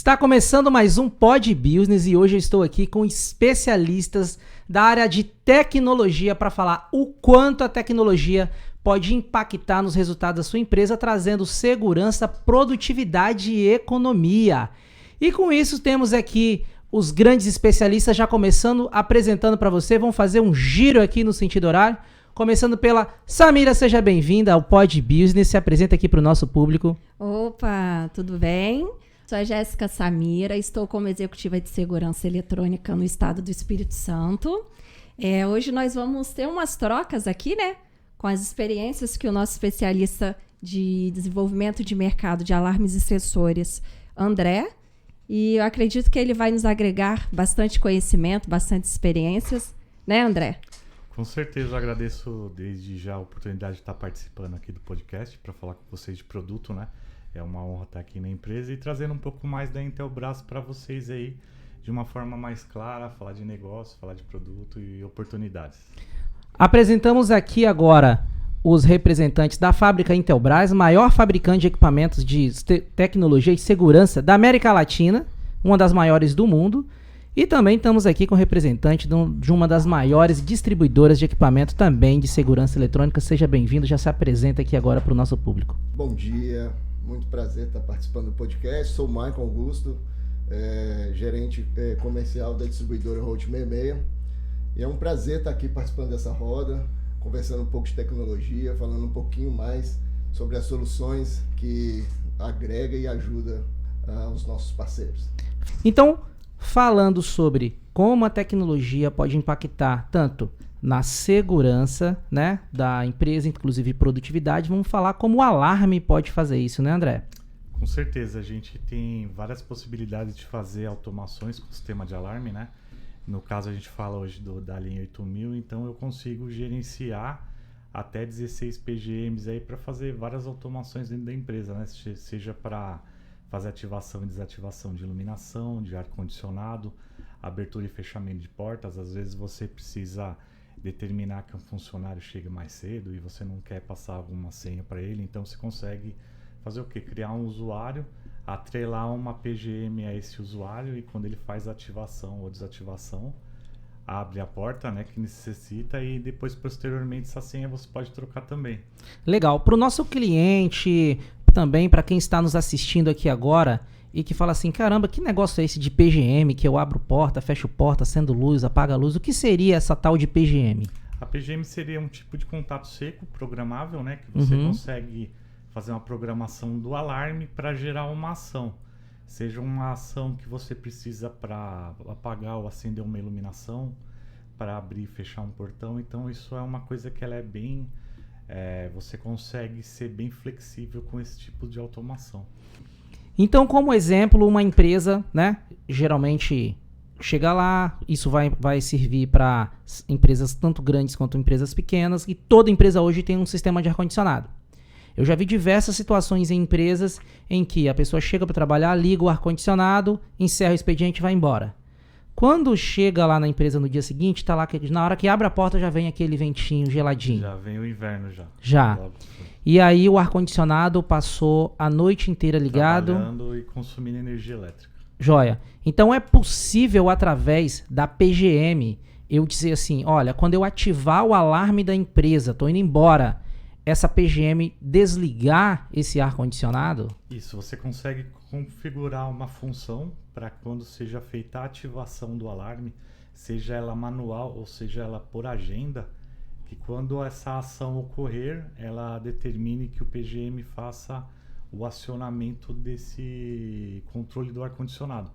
Está começando mais um Pod Business e hoje eu estou aqui com especialistas da área de tecnologia para falar o quanto a tecnologia pode impactar nos resultados da sua empresa, trazendo segurança, produtividade e economia. E com isso temos aqui os grandes especialistas já começando, apresentando para você. Vamos fazer um giro aqui no sentido horário. Começando pela Samira, seja bem-vinda ao Pod Business, se apresenta aqui para o nosso público. Opa, tudo bem? Sou a Jéssica Samira, estou como executiva de segurança eletrônica no estado do Espírito Santo. Hoje nós vamos ter umas trocas aqui, né? Com as experiências que o nosso especialista de desenvolvimento de mercado de alarmes e sensores, André, e eu acredito que ele vai nos agregar bastante conhecimento, bastante experiências, né, André? Com certeza, eu agradeço desde já a oportunidade de estar participando aqui do podcast para falar com vocês de produto, né? É uma honra estar aqui na empresa e trazendo um pouco mais da Intelbras para vocês aí, de uma forma mais clara, falar de negócio, falar de produto e oportunidades. Apresentamos aqui agora os representantes da fábrica Intelbras, maior fabricante de equipamentos de tecnologia e segurança da América Latina, uma das maiores do mundo. E também estamos aqui com o representante de uma das maiores distribuidoras de equipamento também de segurança eletrônica. Seja bem-vindo, já se apresenta aqui agora para o nosso público. Bom dia, muito prazer estar participando do podcast. Sou o Michael Augusto, gerente comercial da distribuidora Road 66. E é um prazer estar aqui participando dessa roda, conversando um pouco de tecnologia, falando um pouquinho mais sobre as soluções que agrega e ajuda os nossos parceiros. Então, falando sobre como a tecnologia pode impactar tanto na segurança, né, da empresa, inclusive produtividade, vamos falar como o alarme pode fazer isso, né, André? Com certeza, a gente tem várias possibilidades de fazer automações com o sistema de alarme, né? No caso, a gente fala hoje da linha 8000, então eu consigo gerenciar até 16 PGMs aí para fazer várias automações dentro da empresa, né? Seja para fazer ativação e desativação de iluminação, de ar-condicionado, abertura e fechamento de portas. Às vezes você precisa determinar que um funcionário chegue mais cedo e você não quer passar alguma senha para ele, então você consegue fazer o quê? Criar um usuário, atrelar uma PGM a esse usuário e quando ele faz a ativação ou desativação, abre a porta, né, que necessita e depois, posteriormente, essa senha você pode trocar também. Legal. Para o nosso cliente, também para quem está nos assistindo aqui agora e que fala assim, caramba, que negócio é esse de PGM, que eu abro porta, fecho porta, acendo luz, apaga a luz, o que seria essa tal de PGM? A PGM seria um tipo de contato seco programável, né, que você consegue fazer uma programação do alarme para gerar uma ação. Seja uma ação que você precisa para apagar ou acender uma iluminação, para abrir e fechar um portão. Então isso é uma coisa que ela é bem... você consegue ser bem flexível com esse tipo de automação. Então, como exemplo, uma empresa, né, geralmente chega lá, isso vai servir para empresas tanto grandes quanto empresas pequenas, e toda empresa hoje tem um sistema de ar-condicionado. Eu já vi diversas situações em empresas em que a pessoa chega para trabalhar, liga o ar-condicionado, encerra o expediente e vai embora. Quando chega lá na empresa no dia seguinte, tá lá na hora que abre a porta já vem aquele ventinho geladinho. Já vem o inverno já. Já. E aí o ar-condicionado passou a noite inteira ligado. Trabalhando e consumindo energia elétrica. Joia. Então é possível, através da PGM, eu dizer assim, olha, quando eu ativar o alarme da empresa, tô indo embora, essa PGM desligar esse ar-condicionado? Isso, você consegue configurar uma função para quando seja feita a ativação do alarme, seja ela manual ou seja ela por agenda, que quando essa ação ocorrer, ela determine que o PGM faça o acionamento desse controle do ar-condicionado.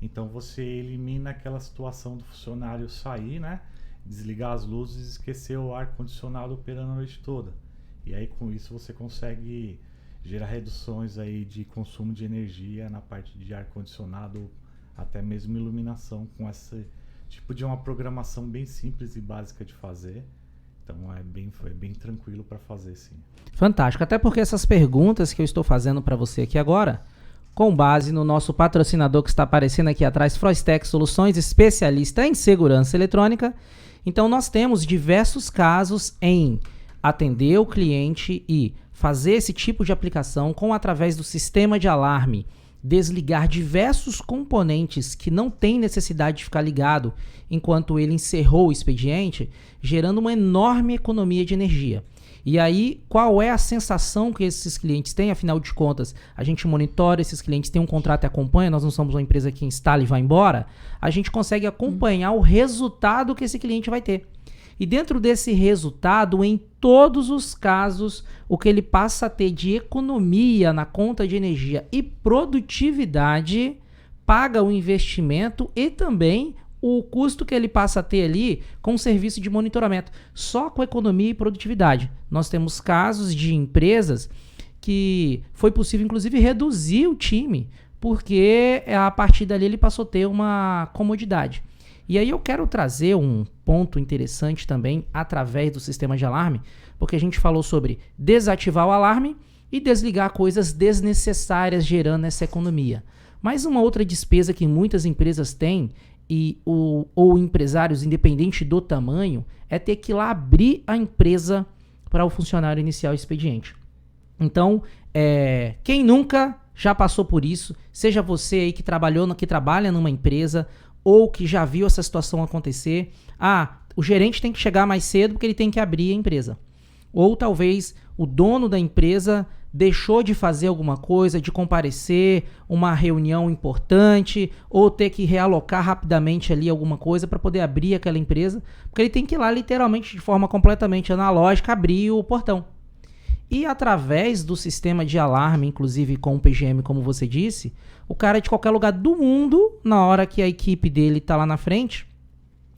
Então você elimina aquela situação do funcionário sair, né, desligar as luzes e esquecer o ar-condicionado operando a noite toda. E aí com isso você consegue gerar reduções aí de consumo de energia na parte de ar-condicionado, até mesmo iluminação, com esse tipo de uma programação bem simples e básica de fazer. Então é bem tranquilo para fazer, sim. Fantástico, até porque essas perguntas que eu estou fazendo para você aqui agora, com base no nosso patrocinador que está aparecendo aqui atrás, Frostec Soluções, especialista em segurança eletrônica. Então nós temos diversos casos em atender o cliente e fazer esse tipo de aplicação através do sistema de alarme desligar diversos componentes que não tem necessidade de ficar ligado enquanto ele encerrou o expediente, gerando uma enorme economia de energia. E aí, qual é a sensação que esses clientes têm? Afinal de contas, a gente monitora esses clientes, tem um contrato e acompanha, nós não somos uma empresa que instala e vai embora, a gente consegue acompanhar o resultado que esse cliente vai ter. E dentro desse resultado, em todos os casos, o que ele passa a ter de economia na conta de energia e produtividade paga o investimento e também o custo que ele passa a ter ali com o serviço de monitoramento, só com economia e produtividade. Nós temos casos de empresas que foi possível, inclusive, reduzir o time, porque a partir dali ele passou a ter uma comodidade. E aí eu quero trazer um ponto interessante também através do sistema de alarme, porque a gente falou sobre desativar o alarme e desligar coisas desnecessárias, gerando essa economia. Mas uma outra despesa que muitas empresas têm, ou empresários, independente do tamanho, é ter que ir lá abrir a empresa para o funcionário iniciar o expediente. Então, quem nunca já passou por isso, seja você aí que trabalha numa empresa ou que já viu essa situação acontecer, o gerente tem que chegar mais cedo porque ele tem que abrir a empresa. Ou talvez o dono da empresa deixou de fazer alguma coisa, de comparecer uma reunião importante, ou ter que realocar rapidamente ali alguma coisa para poder abrir aquela empresa, porque ele tem que ir lá literalmente de forma completamente analógica abrir o portão. E através do sistema de alarme, inclusive com o PGM, como você disse, o cara de qualquer lugar do mundo, na hora que a equipe dele está lá na frente,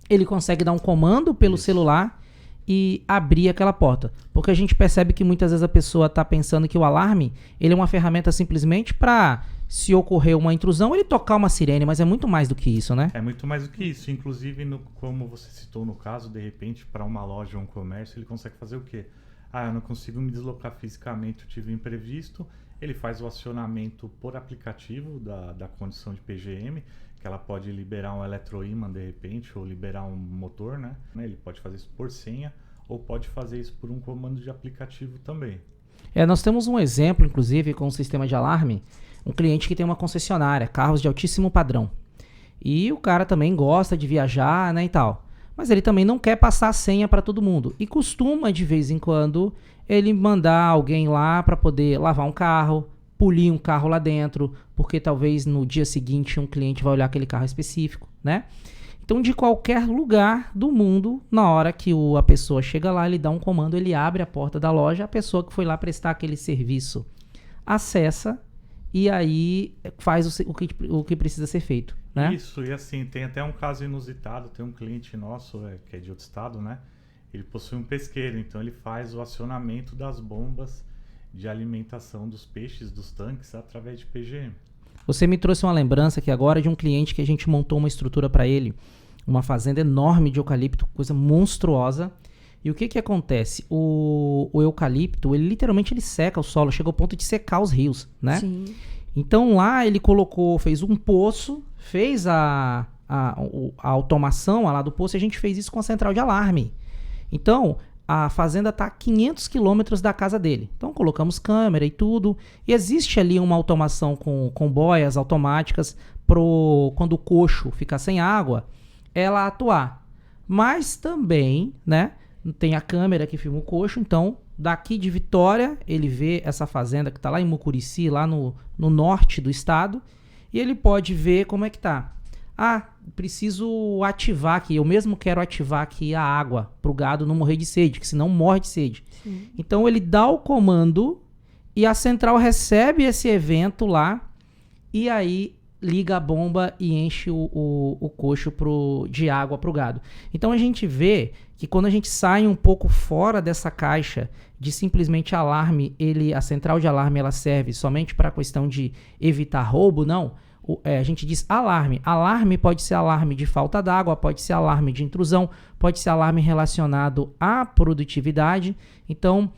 ele consegue dar um comando pelo celular e abrir aquela porta. Porque a gente percebe que muitas vezes a pessoa está pensando que o alarme ele é uma ferramenta simplesmente para, se ocorrer uma intrusão, ele tocar uma sirene, mas é muito mais do que isso, né? É muito mais do que isso. Inclusive, como você citou no caso, de repente, para uma loja ou um comércio, ele consegue fazer o quê? Eu não consigo me deslocar fisicamente, eu tive um imprevisto. Ele faz o acionamento por aplicativo da condição de PGM, que ela pode liberar um eletroímã de repente, ou liberar um motor, né? Ele pode fazer isso por senha, ou pode fazer isso por um comando de aplicativo também. Nós temos um exemplo, inclusive, com o sistema de alarme, um cliente que tem uma concessionária, carros de altíssimo padrão. E o cara também gosta de viajar, né, e tal. Mas ele também não quer passar a senha para todo mundo. E costuma, de vez em quando, ele mandar alguém lá para poder lavar um carro, polir um carro lá dentro, porque talvez no dia seguinte um cliente vai olhar aquele carro específico, né? Então, de qualquer lugar do mundo, na hora que a pessoa chega lá, ele dá um comando, ele abre a porta da loja, a pessoa que foi lá prestar aquele serviço acessa e aí faz o que precisa ser feito, né? Isso, e assim, tem até um caso inusitado, tem um cliente nosso, que é de outro estado, né? Ele possui um pesqueiro, então ele faz o acionamento das bombas de alimentação dos peixes, dos tanques, através de PGM. Você me trouxe uma lembrança aqui agora de um cliente que a gente montou uma estrutura para ele, uma fazenda enorme de eucalipto, coisa monstruosa. E o que acontece? O eucalipto, ele literalmente seca o solo, chega ao ponto de secar os rios, né? Sim. Então lá ele fez um poço, fez a automação lá do poço, e a gente fez isso com a central de alarme. Então, a fazenda está a 500 quilômetros da casa dele. Então, colocamos câmera e tudo. E existe ali uma automação com boias automáticas quando o coxo ficar sem água, ela atuar. Mas também, né, tem a câmera que filma o coxo. Então, daqui de Vitória, ele vê essa fazenda que está lá em Mucurici, lá no norte do estado. E ele pode ver como é que tá. Preciso ativar aqui, eu mesmo quero ativar aqui a água para o gado não morrer de sede, que senão morre de sede. Sim. Então ele dá o comando e a central recebe esse evento lá e aí liga a bomba e enche o coxo de água para o gado. Então a gente vê que quando a gente sai um pouco fora dessa caixa de simplesmente alarme, a central de alarme ela serve somente para a questão de evitar roubo, não. A gente diz alarme. Alarme pode ser alarme de falta d'água, pode ser alarme de intrusão, pode ser alarme relacionado à produtividade. Então,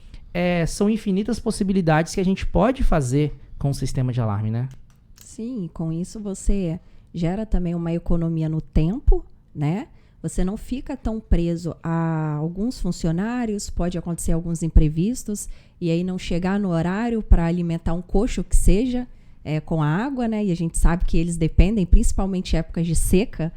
são infinitas possibilidades que a gente pode fazer com o sistema de alarme, né? Sim, com isso você gera também uma economia no tempo, né? Você não fica tão preso a alguns funcionários, pode acontecer alguns imprevistos, e aí não chegar no horário para alimentar um coxo que seja. com a água, né? E a gente sabe que eles dependem, principalmente em épocas de seca.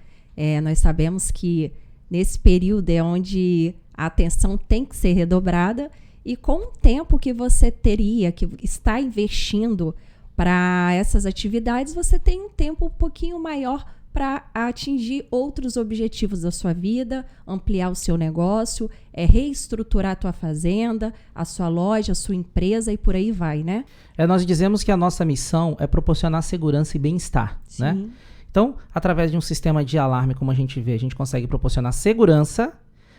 Nós sabemos que nesse período é onde a atenção tem que ser redobrada, e com o tempo que você teria que estar investindo para essas atividades, você tem um tempo um pouquinho maior para atingir outros objetivos da sua vida, ampliar o seu negócio, reestruturar a tua fazenda, a sua loja, a sua empresa e por aí vai, né? Nós dizemos que a nossa missão é proporcionar segurança e bem-estar, né? Então, através de um sistema de alarme, como a gente vê, a gente consegue proporcionar segurança,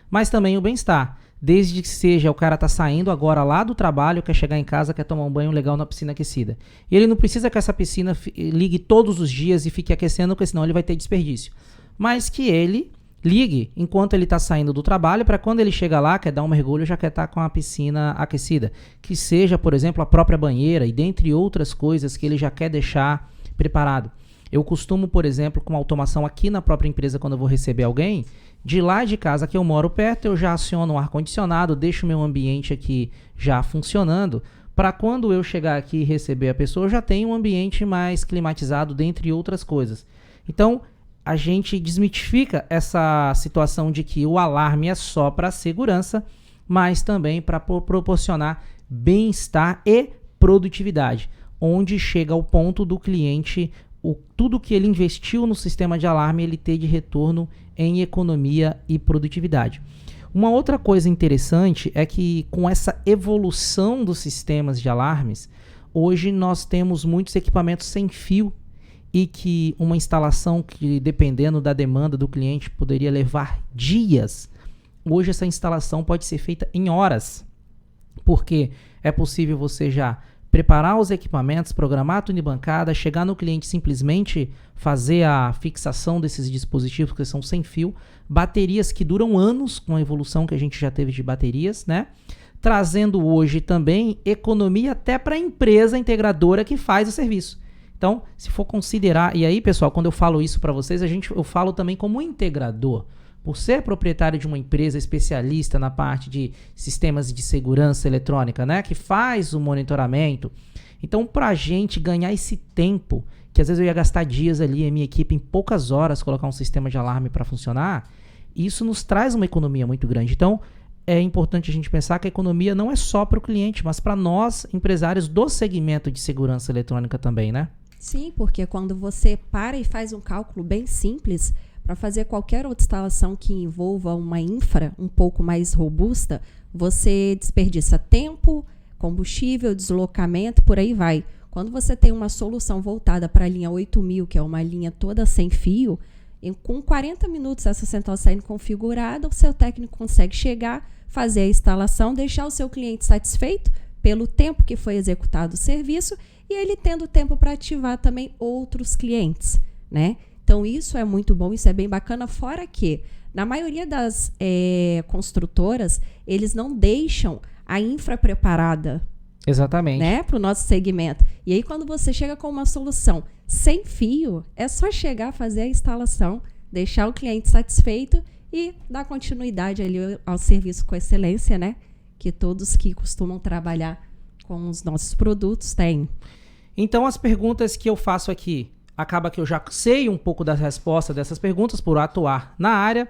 mas também o bem-estar. Desde que seja, o cara tá saindo agora lá do trabalho, quer chegar em casa, quer tomar um banho legal na piscina aquecida. E ele não precisa que essa piscina ligue todos os dias e fique aquecendo, porque senão ele vai ter desperdício. Mas que ele ligue enquanto ele tá saindo do trabalho, para quando ele chega lá, quer dar um mergulho, já quer estar com a piscina aquecida. Que seja, por exemplo, a própria banheira e dentre outras coisas que ele já quer deixar preparado. Eu costumo, por exemplo, com automação aqui na própria empresa, quando eu vou receber alguém, de lá de casa que eu moro perto, eu já aciono o ar-condicionado, deixo o meu ambiente aqui já funcionando, para quando eu chegar aqui e receber a pessoa, eu já tenho um ambiente mais climatizado, dentre outras coisas. Então, a gente desmitifica essa situação de que o alarme é só para segurança, mas também para proporcionar bem-estar e produtividade, onde chega ao ponto do cliente, tudo que ele investiu no sistema de alarme, ele ter de retorno em economia e produtividade. Uma outra coisa interessante é que com essa evolução dos sistemas de alarmes, hoje nós temos muitos equipamentos sem fio e que uma instalação que, dependendo da demanda do cliente, poderia levar dias. Hoje essa instalação pode ser feita em horas, porque é possível você já preparar os equipamentos, programar a tunebancada, chegar no cliente, simplesmente fazer a fixação desses dispositivos que são sem fio, baterias que duram anos com a evolução que a gente já teve de baterias, né? Trazendo hoje também economia até para a empresa integradora que faz o serviço. Então, se for considerar, e aí pessoal, quando eu falo isso para vocês, eu falo também como integrador. Por ser proprietário de uma empresa especialista na parte de sistemas de segurança eletrônica, né, que faz o monitoramento. Então, para a gente ganhar esse tempo, que às vezes eu ia gastar dias ali, a minha equipe em poucas horas colocar um sistema de alarme para funcionar, isso nos traz uma economia muito grande. Então, é importante a gente pensar que a economia não é só para o cliente, mas para nós, empresários do segmento de segurança eletrônica também, né? Sim, porque quando você para e faz um cálculo bem simples, para fazer qualquer outra instalação que envolva uma infra um pouco mais robusta, você desperdiça tempo, combustível, deslocamento, por aí vai. Quando você tem uma solução voltada para a linha 8000, que é uma linha toda sem fio, com 40 minutos essa central saindo configurada, o seu técnico consegue chegar, fazer a instalação, deixar o seu cliente satisfeito pelo tempo que foi executado o serviço e ele tendo tempo para ativar também outros clientes, né? Então, isso é muito bom, isso é bem bacana, fora que, na maioria das construtoras, eles não deixam a infra preparada. Exatamente. Né, para o nosso segmento. E aí, quando você chega com uma solução sem fio, é só chegar, fazer a instalação, deixar o cliente satisfeito e dar continuidade ali ao serviço com excelência, né? Que todos que costumam trabalhar com os nossos produtos têm. Então, as perguntas que eu faço aqui, acaba que eu já sei um pouco da resposta dessas perguntas por atuar na área.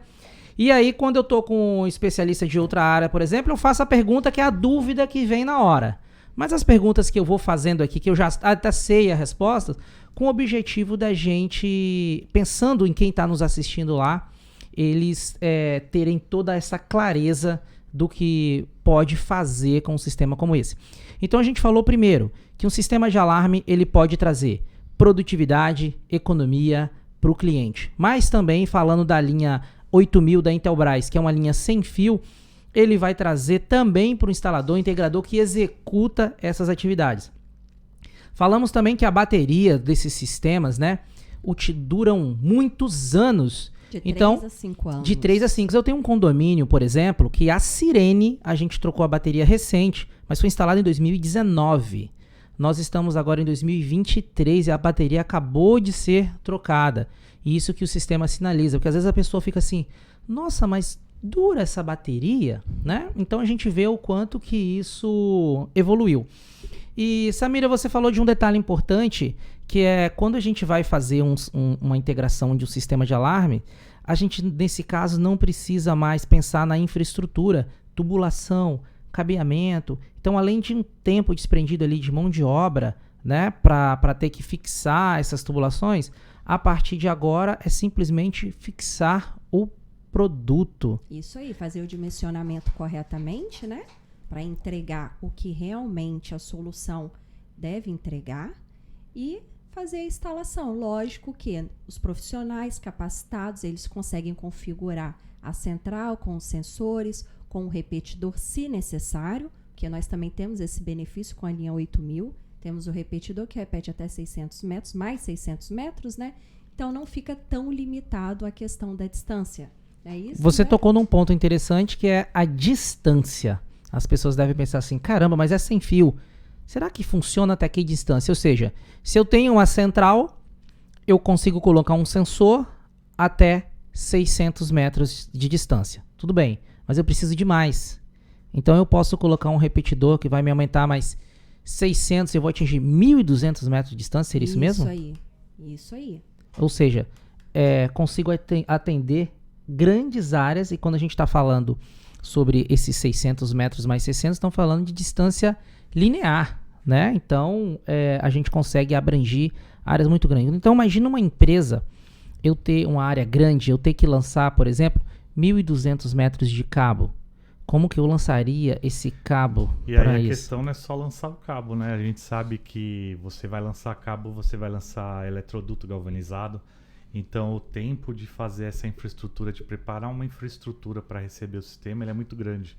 E aí, quando eu estou com um especialista de outra área, por exemplo, eu faço a pergunta que é a dúvida que vem na hora. Mas as perguntas que eu vou fazendo aqui, que eu já até sei a resposta, com o objetivo da gente, pensando em quem está nos assistindo lá, eles terem toda essa clareza do que pode fazer com um sistema como esse. Então, a gente falou primeiro que um sistema de alarme ele pode trazer produtividade, economia para o cliente. Mas também falando da linha 8000 da Intelbras, que é uma linha sem fio, ele vai trazer também para o instalador, integrador que executa essas atividades. Falamos também que a bateria desses sistemas, né, duram muitos anos. De 3 a 5 anos. De 3 a 5. Eu tenho um condomínio, por exemplo, que a Sirene, a gente trocou a bateria recente, mas foi instalada em 2019. Nós estamos agora em 2023 e a bateria acabou de ser trocada. E isso que o sistema sinaliza, porque às vezes a pessoa fica assim, nossa, mas dura essa bateria, né? Então a gente vê o quanto que isso evoluiu. E, Samira, você falou de um detalhe importante, que é quando a gente vai fazer uma integração de um sistema de alarme, a gente, nesse caso, não precisa mais pensar na infraestrutura, tubulação, cabeamento. Então, além de um tempo desprendido ali de mão de obra, né, para ter que fixar essas tubulações, a partir de agora é simplesmente fixar o produto. Isso aí, fazer o dimensionamento corretamente, né? Para entregar o que realmente a solução deve entregar e fazer a instalação. Lógico que os profissionais capacitados, eles conseguem configurar a central com os sensores, com o repetidor se necessário, porque nós também temos esse benefício com a linha 8000. Temos o repetidor que repete até 600 metros, mais 600 metros, né? Então não fica tão limitado a questão da distância. É isso? Você tocou num ponto interessante que é a distância. As pessoas devem pensar assim, caramba, mas é sem fio. Será que funciona até que distância? Ou seja, se eu tenho uma central, eu consigo colocar um sensor até 600 metros de distância. Tudo bem, mas eu preciso de mais. Então eu posso colocar um repetidor que vai me aumentar mais 600, eu vou atingir 1.200 metros de distância, seria isso mesmo? Isso aí. Ou seja, consigo atender grandes áreas, e quando a gente está falando sobre esses 600 metros mais 600, estão falando de distância linear, né? Então, a gente consegue abranger áreas muito grandes. Então, imagina uma empresa, eu ter uma área grande, eu ter que lançar, por exemplo, 1.200 metros de cabo. Como que eu lançaria esse cabo para isso? E aí a questão não é só lançar o cabo, né? A gente sabe que você vai lançar cabo, você vai lançar eletroduto galvanizado. Então o tempo de fazer essa infraestrutura, de preparar uma infraestrutura para receber o sistema, ele é muito grande.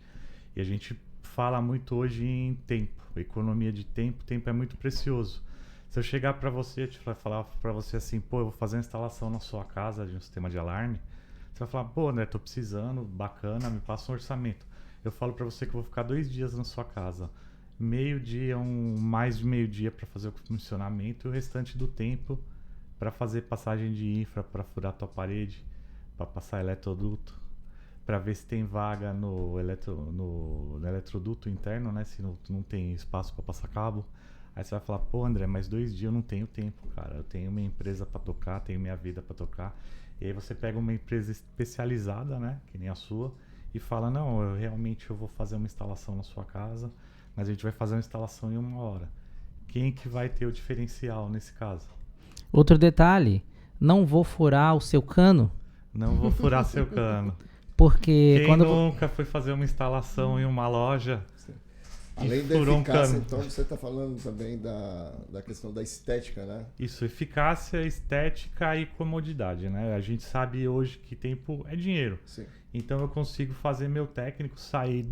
E a gente fala muito hoje em tempo, economia de tempo, tempo é muito precioso. Se eu chegar para você, falar para você assim, pô, eu vou fazer uma instalação na sua casa de um sistema de alarme, você vai falar, pô, né, tô precisando, bacana, me passa um orçamento. Eu falo para você que eu vou ficar 2 dias na sua casa, meio-dia, mais de meio-dia para fazer o funcionamento e o restante do tempo para fazer passagem de infra, para furar tua parede, para passar eletroduto, para ver se tem vaga no eletroduto interno, né? Se não tem espaço para passar cabo. Aí você vai falar, pô, André, mas 2 dias eu não tenho tempo, cara. Eu tenho minha empresa para tocar, tenho minha vida para tocar. E aí você pega uma empresa especializada, né? Que nem a sua, e fala, não, eu vou fazer uma instalação na sua casa, mas a gente vai fazer uma instalação em 1 hora. Quem que vai ter o diferencial nesse caso? Outro detalhe, não vou furar o seu cano. Não vou furar seu cano. Porque quem nunca foi fazer uma instalação em uma loja? Além da eficácia, então você está falando também da questão da estética, né? Isso, eficácia, estética e comodidade, né? A gente sabe hoje que tempo é dinheiro. Sim. Então eu consigo fazer meu técnico sair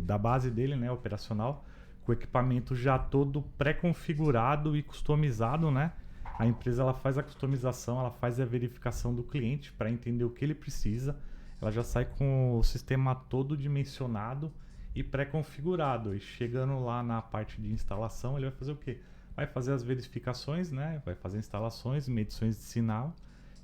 da base dele, né, operacional, com o equipamento já todo pré-configurado e customizado, né? A empresa ela faz a customização, ela faz a verificação do cliente para entender o que ele precisa. Ela já sai com o sistema todo dimensionado e pré-configurado. E chegando lá na parte de instalação, ele vai fazer o quê? Vai fazer as verificações, né? Vai fazer instalações, medições de sinal,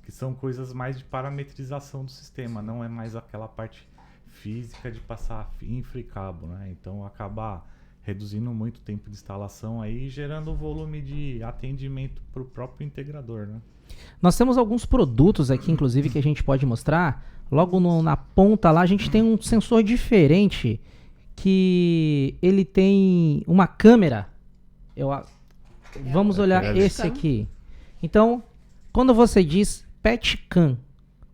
que são coisas mais de parametrização do sistema, não é mais aquela parte física de passar infra e cabo, né? Então acaba reduzindo muito o tempo de instalação aí, gerando um volume de atendimento para o próprio integrador, né? Nós temos alguns produtos aqui, inclusive, que a gente pode mostrar. Logo na ponta lá, a gente tem um sensor diferente, que ele tem uma câmera. Vamos olhar esse aqui. Então, quando você diz PETCAM,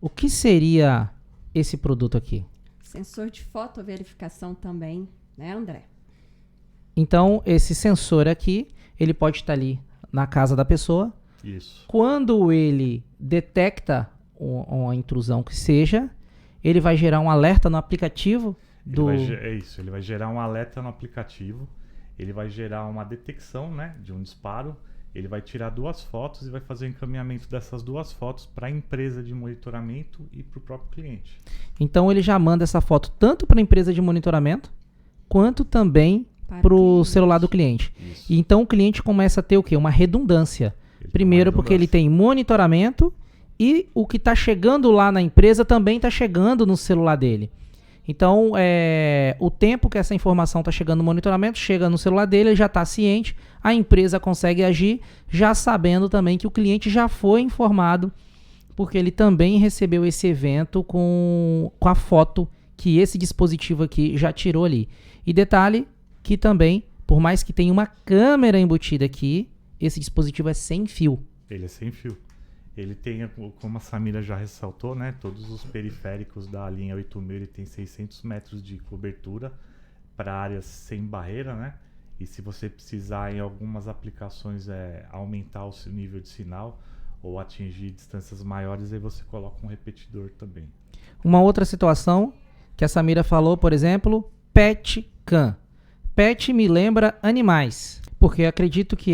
o que seria esse produto aqui? Sensor de fotoverificação também, né, André? Então, esse sensor aqui, ele pode estar ali na casa da pessoa. Isso. Quando ele detecta uma intrusão que seja, ele vai gerar um alerta no aplicativo ele vai gerar um alerta no aplicativo, ele vai gerar uma detecção, né, de um disparo, ele vai tirar 2 fotos e vai fazer o encaminhamento dessas 2 fotos para a empresa de monitoramento e para o próprio cliente. Então ele já manda essa foto tanto para a empresa de monitoramento, quanto também para o celular do cliente. Isso. E então o cliente começa a ter o quê? Uma redundância. Primeiro porque ele tem monitoramento e o que está chegando lá na empresa também está chegando no celular dele. Então, o tempo que essa informação está chegando no monitoramento, chega no celular dele, ele já está ciente, a empresa consegue agir, já sabendo também que o cliente já foi informado, porque ele também recebeu esse evento com a foto que esse dispositivo aqui já tirou ali. E detalhe que também, por mais que tenha uma câmera embutida aqui, esse dispositivo é sem fio. Ele é sem fio. Ele tem, como a Samira já ressaltou, né, todos os periféricos da linha 8000, ele tem 600 metros de cobertura para áreas sem barreira, né? E se você precisar em algumas aplicações aumentar o seu nível de sinal ou atingir distâncias maiores, aí você coloca um repetidor também. Uma outra situação que a Samira falou, por exemplo, Pet Cam. Pet me lembra animais, porque acredito que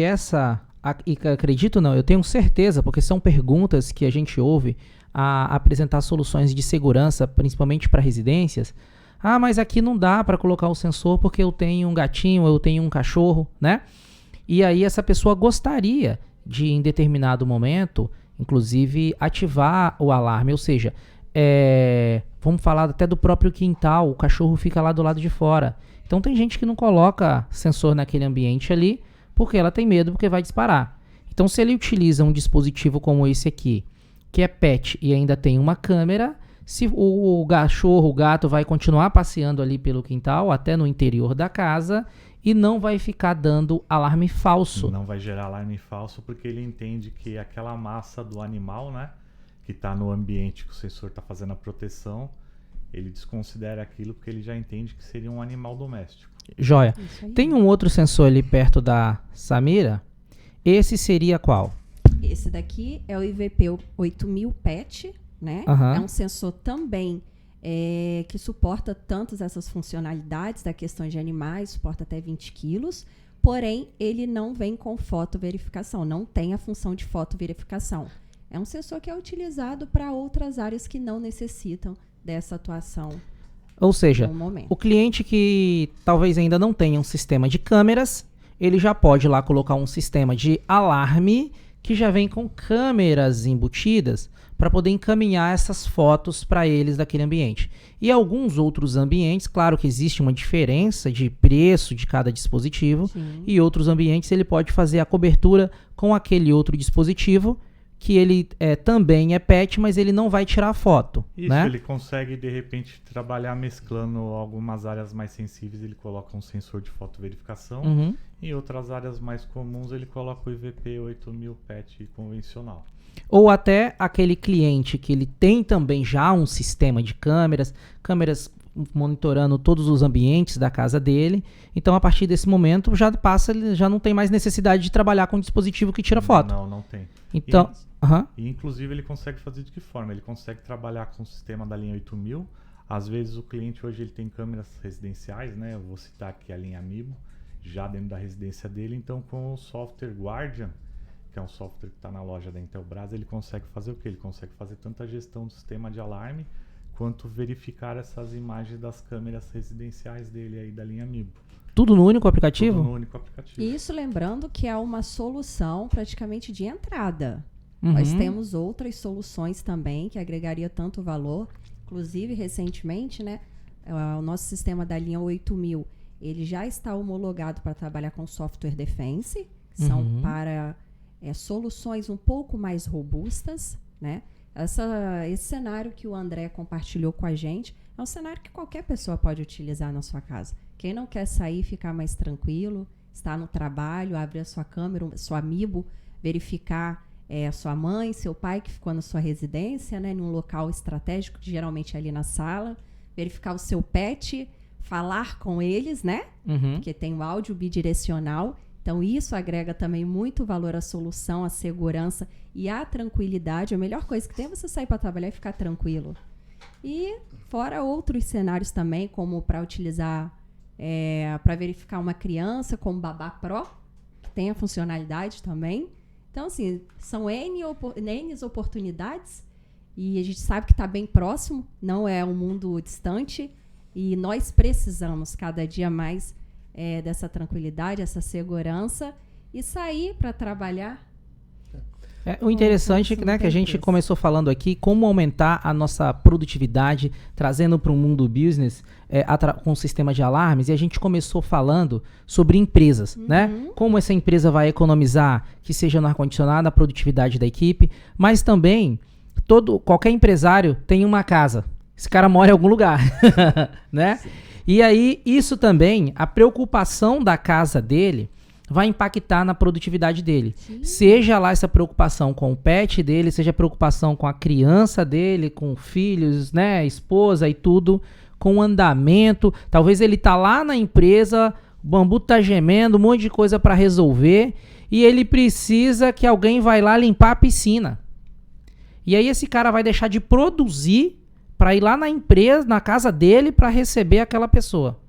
eu tenho certeza, porque são perguntas que a gente ouve a apresentar soluções de segurança, principalmente para residências. Ah, mas aqui não dá para colocar o sensor porque eu tenho um gatinho, eu tenho um cachorro, né? E aí essa pessoa gostaria de, em determinado momento, inclusive, ativar o alarme, ou seja, vamos falar até do próprio quintal, o cachorro fica lá do lado de fora. Então tem gente que não coloca sensor naquele ambiente ali, porque ela tem medo, porque vai disparar. Então, se ele utiliza um dispositivo como esse aqui, que é pet e ainda tem uma câmera, se o cachorro, o gato vai continuar passeando ali pelo quintal, até no interior da casa, e não vai ficar dando alarme falso. Não vai gerar alarme falso, porque ele entende que aquela massa do animal, né, que está no ambiente que o sensor está fazendo a proteção, ele desconsidera aquilo porque ele já entende que seria um animal doméstico. Joia. Tem um outro sensor ali perto da Samira. Esse seria qual? Esse daqui é o IVP 8000 PET, né? Uhum. É um sensor também que suporta tantas essas funcionalidades da questão de animais, suporta até 20 quilos, porém ele não vem com fotoverificação, não tem a função de fotoverificação. É um sensor que é utilizado para outras áreas que não necessitam dessa atuação. Ou seja, o cliente que talvez ainda não tenha um sistema de câmeras, ele já pode lá colocar um sistema de alarme que já vem com câmeras embutidas para poder encaminhar essas fotos para eles daquele ambiente. E alguns outros ambientes, claro que existe uma diferença de preço de cada dispositivo, sim, e outros ambientes ele pode fazer a cobertura com aquele outro dispositivo que ele também é PET, mas ele não vai tirar foto. Isso, né? Ele consegue, de repente, trabalhar mesclando algumas áreas mais sensíveis, ele coloca um sensor de fotoverificação. Uhum. Em outras áreas mais comuns, ele coloca o IVP 8000 PET convencional. Ou até aquele cliente que ele tem também já um sistema de câmeras monitorando todos os ambientes da casa dele. Então, a partir desse momento, ele já não tem mais necessidade de trabalhar com um dispositivo que tira foto. Não tem. Então, e inclusive ele consegue fazer de que forma? Ele consegue trabalhar com o sistema da linha 8000. Às vezes o cliente hoje ele tem câmeras residenciais, né? Eu vou citar aqui a linha Amiibo, já dentro da residência dele. Então, com o software Guardian, que é um software que está na loja da Intelbras, ele consegue fazer o quê? Ele consegue fazer tanto a gestão do sistema de alarme, quanto verificar essas imagens das câmeras residenciais dele aí da linha Amiibo. Tudo no único aplicativo? Tudo no único aplicativo. Isso lembrando que é uma solução praticamente de entrada. Uhum. Nós temos outras soluções também que agregaria tanto valor. Inclusive, recentemente, né, o nosso sistema da linha 8000, ele já está homologado para trabalhar com software defense, que são para soluções um pouco mais robustas, né? Esse cenário que o André compartilhou com a gente é um cenário que qualquer pessoa pode utilizar na sua casa. Quem não quer sair, ficar mais tranquilo, está no trabalho, abrir a sua câmera, sua Amiibo, verificar sua mãe, seu pai que ficou na sua residência, né, num local estratégico, geralmente ali na sala, verificar o seu pet, falar com eles, né? Porque tem o áudio bidirecional. Então, isso agrega também muito valor à solução, à segurança e à tranquilidade. A melhor coisa que tem é você sair para trabalhar e ficar tranquilo. E fora outros cenários também, como para utilizar, para verificar uma criança, como Babá Pro, que tem a funcionalidade também. Então, assim, são N oportunidades e a gente sabe que está bem próximo, não é um mundo distante e nós precisamos cada dia mais dessa tranquilidade, essa segurança e sair para trabalhar. O interessante é que a gente começou falando aqui como aumentar a nossa produtividade, trazendo para o mundo business com o sistema de alarmes, e a gente começou falando sobre empresas, né? Como essa empresa vai economizar, que seja no ar-condicionado, na produtividade da equipe, mas também qualquer empresário tem uma casa. Esse cara mora em algum lugar, né? Sim. E aí, isso também, a preocupação da casa dele vai impactar na produtividade dele. Sim. Seja lá essa preocupação com o pet dele, seja a preocupação com a criança dele, com filhos, né, esposa e tudo, com o andamento. Talvez ele tá lá na empresa, o bambu tá gemendo, um monte de coisa para resolver, e ele precisa que alguém vai lá limpar a piscina. E aí esse cara vai deixar de produzir para ir lá na empresa, na casa dele, para receber aquela pessoa.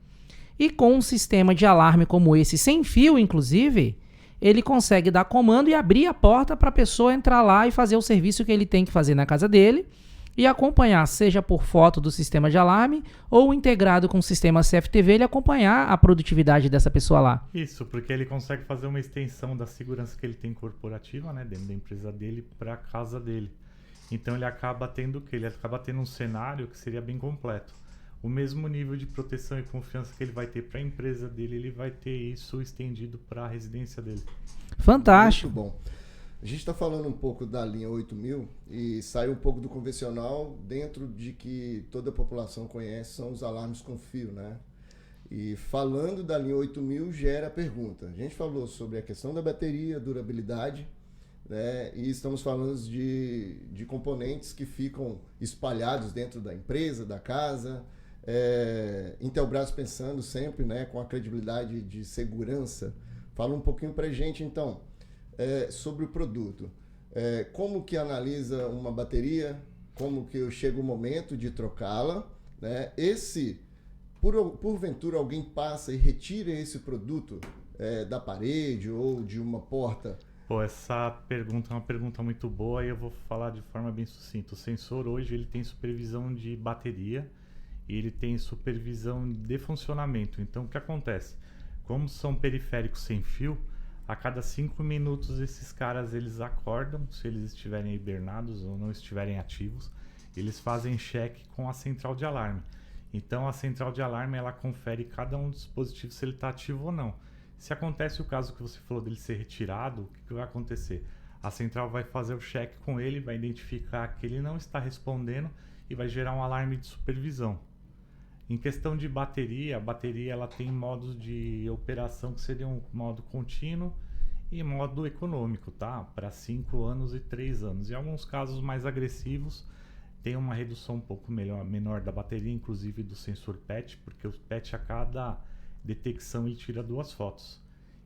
E com um sistema de alarme como esse, sem fio, inclusive, ele consegue dar comando e abrir a porta para a pessoa entrar lá e fazer o serviço que ele tem que fazer na casa dele e acompanhar, seja por foto do sistema de alarme ou integrado com o sistema CFTV, ele acompanhar a produtividade dessa pessoa lá. Isso, porque ele consegue fazer uma extensão da segurança que ele tem corporativa, né, dentro da empresa dele, para a casa dele. Então ele acaba tendo o quê? Ele acaba tendo um cenário que seria bem completo. O mesmo nível de proteção e confiança que ele vai ter para a empresa dele, ele vai ter isso estendido para a residência dele. Fantástico. Muito bom. A gente está falando um pouco da linha 8000 e saiu um pouco do convencional dentro de que toda a população conhece, são os alarmes com fio, né? E falando da linha 8000 gera a pergunta. A gente falou sobre a questão da bateria, durabilidade, né? E estamos falando de componentes que ficam espalhados dentro da empresa, da casa. Intelbras pensando sempre, né, com a credibilidade de segurança. Fala um pouquinho para a gente, então, sobre o produto. Como que analisa uma bateria, como que chega o momento de trocá-la, né? Porventura alguém passa e retira esse produto da parede ou de uma porta. Pô, essa pergunta é uma pergunta muito boa e eu vou falar de forma bem sucinta. O sensor hoje ele tem supervisão de bateria e ele tem supervisão de funcionamento. Então o que acontece? Como são periféricos sem fio, a cada 5 minutos esses caras eles acordam, se eles estiverem hibernados ou não estiverem ativos, eles fazem check com a central de alarme. Então a central de alarme ela confere cada um dos dispositivos se ele está ativo ou não. Se acontece o caso que você falou dele ser retirado, o que vai acontecer? A central vai fazer o check com ele, vai identificar que ele não está respondendo e vai gerar um alarme de supervisão. Em questão de bateria, a bateria ela tem modos de operação que seriam modo contínuo e modo econômico, tá? Para 5 anos e 3 anos. Em alguns casos mais agressivos, tem uma redução um pouco menor da bateria, inclusive do sensor PET, porque o PET a cada detecção ele tira 2 fotos.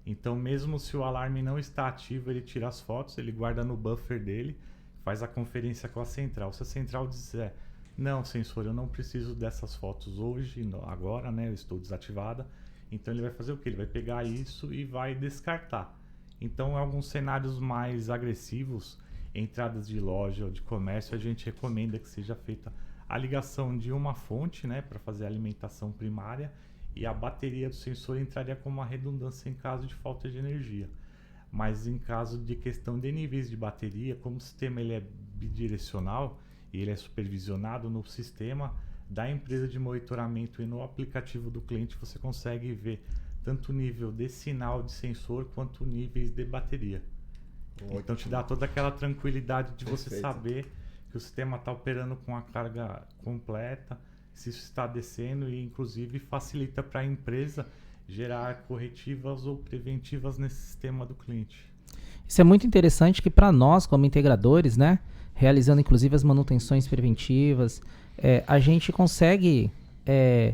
Então mesmo se o alarme não está ativo, ele tira as fotos, ele guarda no buffer dele, faz a conferência com a central. Se a central disser, não, sensor, eu não preciso dessas fotos hoje, agora, né, eu estou desativada, então ele vai fazer o que? Ele vai pegar isso e vai descartar. Então em alguns cenários mais agressivos, entradas de loja ou de comércio, a gente recomenda que seja feita a ligação de uma fonte, né, para fazer a alimentação primária, e a bateria do sensor entraria como uma redundância em caso de falta de energia. Mas em caso de questão de níveis de bateria, como o sistema ele é bidirecional e ele é supervisionado no sistema da empresa de monitoramento e no aplicativo do cliente, você consegue ver tanto o nível de sinal de sensor quanto níveis de bateria. Ótimo. Então te dá toda aquela tranquilidade de você saber que o sistema está operando com a carga completa, se isso está descendo, e inclusive facilita para a empresa gerar corretivas ou preventivas nesse sistema do cliente. Isso é muito interessante que para nós como integradores, né, realizando inclusive as manutenções preventivas, a gente consegue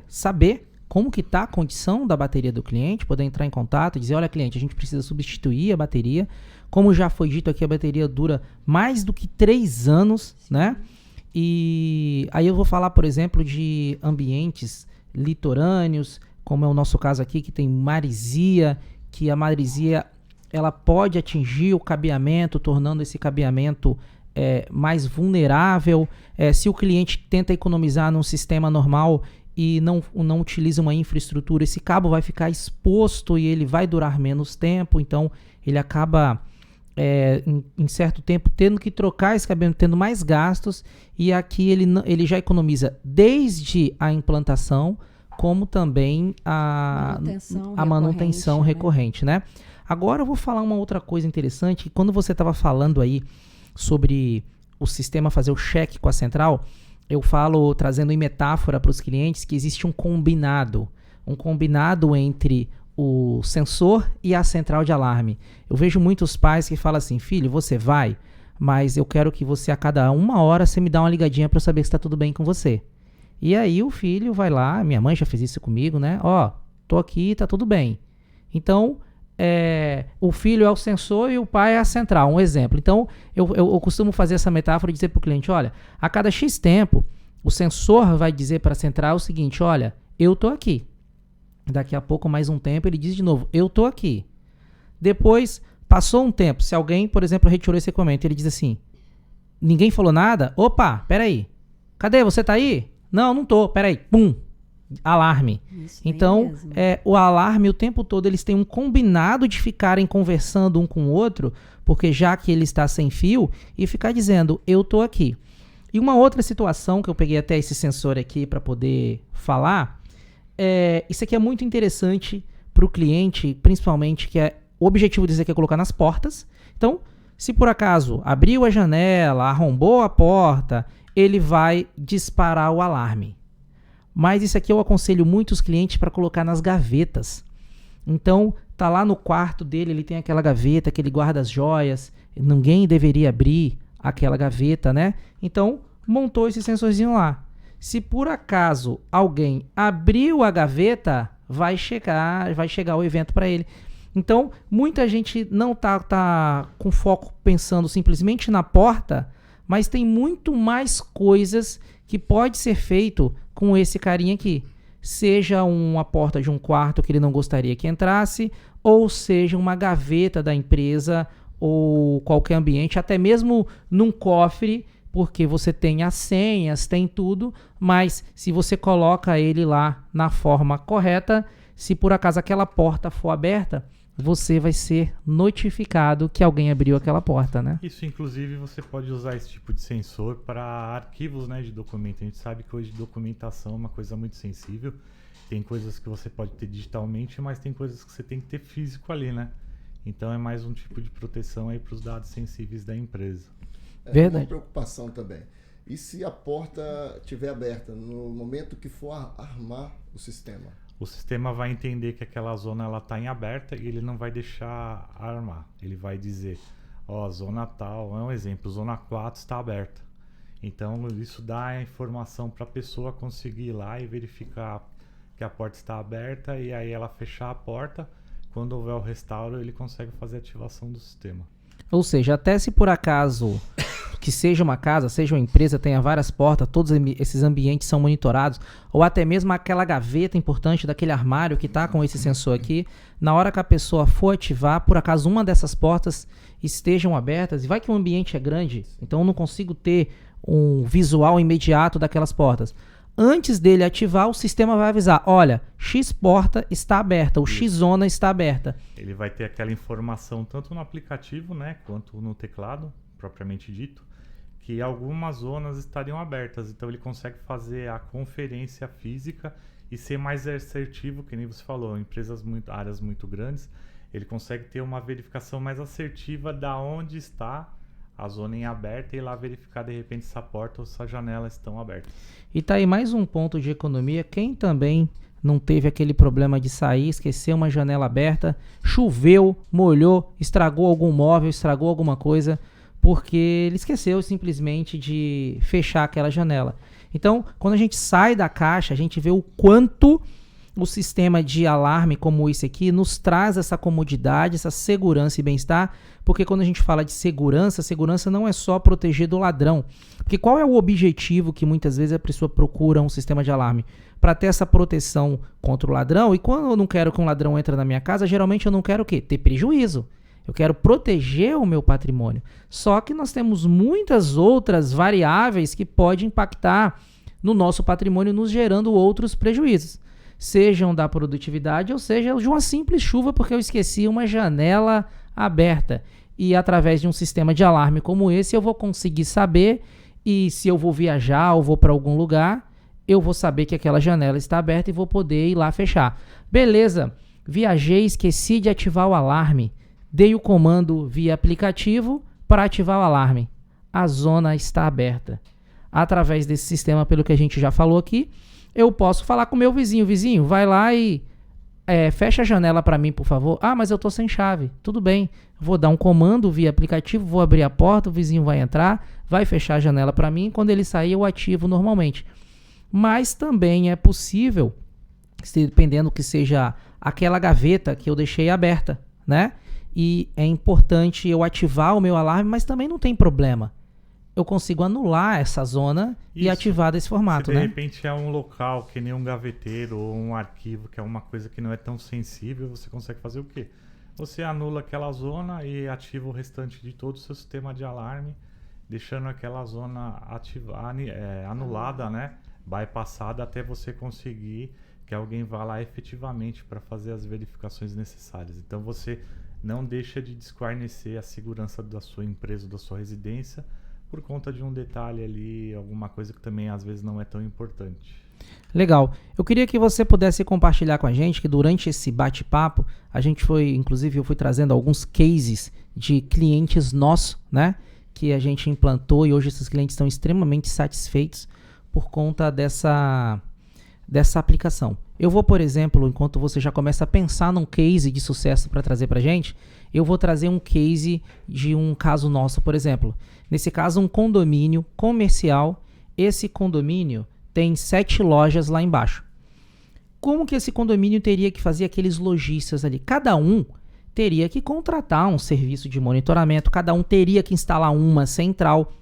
saber como que está a condição da bateria do cliente, poder entrar em contato e dizer, olha cliente, a gente precisa substituir a bateria. Como já foi dito aqui, a bateria dura mais do que 3 anos, né? E aí eu vou falar, por exemplo, de ambientes litorâneos, como é o nosso caso aqui, que tem maresia, que a maresia ela pode atingir o cabeamento, tornando esse cabeamento mais vulnerável. Se o cliente tenta economizar num sistema normal e não utiliza uma infraestrutura, esse cabo vai ficar exposto e ele vai durar menos tempo, então ele acaba em certo tempo tendo que trocar esse cabeamento, tendo mais gastos, e aqui ele já economiza desde a implantação, como também a manutenção recorrente, né? Agora eu vou falar uma outra coisa interessante, que quando você estava falando aí sobre o sistema fazer o cheque com a central, eu falo, trazendo em metáfora para os clientes, que existe um combinado entre o sensor e a central de alarme. Eu vejo muitos pais que falam assim, filho, você vai, mas eu quero que você a cada 1 hora você me dá uma ligadinha para eu saber que está tudo bem com você. E aí o filho vai lá, minha mãe já fez isso comigo, né? Ó, tô aqui, tá tudo bem. Então, o filho é o sensor e o pai é a central, um exemplo. Então, eu costumo fazer essa metáfora e dizer para o cliente, olha, a cada X tempo, o sensor vai dizer para a central o seguinte, olha, eu tô aqui. Daqui a pouco, mais um tempo, ele diz de novo, eu tô aqui. Depois, passou um tempo, se alguém, por exemplo, retirou esse equipamento, ele diz assim, ninguém falou nada? Opa, peraí, cadê? Você tá aí? Não, não tô, peraí, pum, alarme. Isso então, o alarme o tempo todo, eles têm um combinado de ficarem conversando um com o outro, porque já que ele está sem fio, e ficar dizendo, eu tô aqui. E uma outra situação que eu peguei até esse sensor aqui para poder falar, isso aqui é muito interessante para o cliente, principalmente, que o objetivo disso aqui é colocar nas portas. Então, se por acaso abriu a janela, arrombou a porta, ele vai disparar o alarme. Mas isso aqui eu aconselho muitos clientes para colocar nas gavetas. Então, tá lá no quarto dele, ele tem aquela gaveta que ele guarda as joias, ninguém deveria abrir aquela gaveta, né? Então, montou esse sensorzinho lá. Se por acaso alguém abriu a gaveta, vai chegar o evento para ele. Então, muita gente não tá com foco pensando simplesmente na porta, mas tem muito mais coisas que pode ser feito com esse carinha aqui. Seja uma porta de um quarto que ele não gostaria que entrasse, ou seja uma gaveta da empresa, ou qualquer ambiente, até mesmo num cofre, porque você tem as senhas, tem tudo, mas se você coloca ele lá na forma correta, se por acaso aquela porta for aberta, você vai ser notificado que alguém abriu aquela porta, né? Isso, inclusive, você pode usar esse tipo de sensor para arquivos, né, de documento. A gente sabe que hoje documentação é uma coisa muito sensível. Tem coisas que você pode ter digitalmente, mas tem coisas que você tem que ter físico ali, né? Então é mais um tipo de proteção aí para os dados sensíveis da empresa. Verdade. Uma preocupação também. E se a porta estiver aberta no momento que for armar o sistema? O sistema vai entender que aquela zona está em aberta e ele não vai deixar armar. Ele vai dizer, zona tal, é um exemplo, zona 4 está aberta. Então isso dá a informação para a pessoa conseguir ir lá e verificar que a porta está aberta e aí ela fechar a porta. Quando houver o restauro, ele consegue fazer a ativação do sistema. Ou seja, até se por acaso que seja uma casa, seja uma empresa, tenha várias portas, todos esses ambientes são monitorados, ou até mesmo aquela gaveta importante daquele armário que está com esse sensor aqui, na hora que a pessoa for ativar, por acaso uma dessas portas estejam abertas, e vai que o ambiente é grande, então eu não consigo ter um visual imediato daquelas portas. Antes dele ativar, o sistema vai avisar, olha, X porta está aberta, ou X zona está aberta. Ele vai ter aquela informação tanto no aplicativo, né, quanto no teclado, propriamente dito, que algumas zonas estariam abertas. Então ele consegue fazer a conferência física e ser mais assertivo, que nem você falou, áreas muito grandes, ele consegue ter uma verificação mais assertiva da onde está a zona em aberta e ir lá verificar de repente se a porta ou se a janela estão abertas. E tá aí mais um ponto de economia. Quem também não teve aquele problema de sair, esquecer uma janela aberta, choveu, molhou, estragou algum móvel, estragou alguma coisa, porque ele esqueceu simplesmente de fechar aquela janela. Então, quando a gente sai da caixa, a gente vê o quanto o sistema de alarme como esse aqui nos traz essa comodidade, essa segurança e bem-estar, porque quando a gente fala de segurança, segurança não é só proteger do ladrão. Porque qual é o objetivo que muitas vezes a pessoa procura um sistema de alarme? Para ter essa proteção contra o ladrão. E quando eu não quero que um ladrão entre na minha casa, geralmente eu não quero o quê? Ter prejuízo. Eu quero proteger o meu patrimônio. Só que nós temos muitas outras variáveis que podem impactar no nosso patrimônio, nos gerando outros prejuízos. Sejam da produtividade ou seja de uma simples chuva porque eu esqueci uma janela aberta. e através de um sistema de alarme como esse eu vou conseguir saber, e se eu vou viajar ou vou para algum lugar, eu vou saber que aquela janela está aberta e vou poder ir lá fechar. Beleza, viajei, esqueci de ativar o alarme, dei o comando via aplicativo para ativar o alarme. A zona está aberta. Através desse sistema, pelo que a gente já falou aqui, eu posso falar com o meu vizinho. Vizinho, vai lá e fecha a janela para mim, por favor. Ah, mas eu tô sem chave. Tudo bem. Vou dar um comando via aplicativo, vou abrir a porta, o vizinho vai entrar, vai fechar a janela para mim. Quando ele sair, eu ativo normalmente. Mas também é possível, dependendo que seja aquela gaveta que eu deixei aberta, né? E é importante eu ativar o meu alarme, mas também não tem problema. Eu consigo anular essa zona e ativar desse formato, Se de né? repente é um local que nem um gaveteiro ou um arquivo, que é uma coisa que não é tão sensível, você consegue fazer o quê? Você anula aquela zona e ativa o restante de todo o seu sistema de alarme, deixando aquela zona anulada, né? Bypassada, até você conseguir que alguém vá lá efetivamente para fazer as verificações necessárias. Então você não deixa de desguarnecer a segurança da sua empresa, da sua residência, por conta de um detalhe ali, alguma coisa que também às vezes não é tão importante. Legal. Eu queria que você pudesse compartilhar com a gente que durante esse bate-papo, eu fui trazendo alguns cases de clientes nossos, né? Que a gente implantou e hoje esses clientes estão extremamente satisfeitos por conta dessa aplicação. Eu vou, por exemplo, enquanto você já começa a pensar num case de sucesso para trazer para a gente, eu vou trazer um case de um caso nosso, por exemplo. Nesse caso, um condomínio comercial. Esse condomínio tem 7 lojas lá embaixo. Como que esse condomínio teria que fazer aqueles lojistas ali? Cada um teria que contratar um serviço de monitoramento, cada um teria que instalar uma central.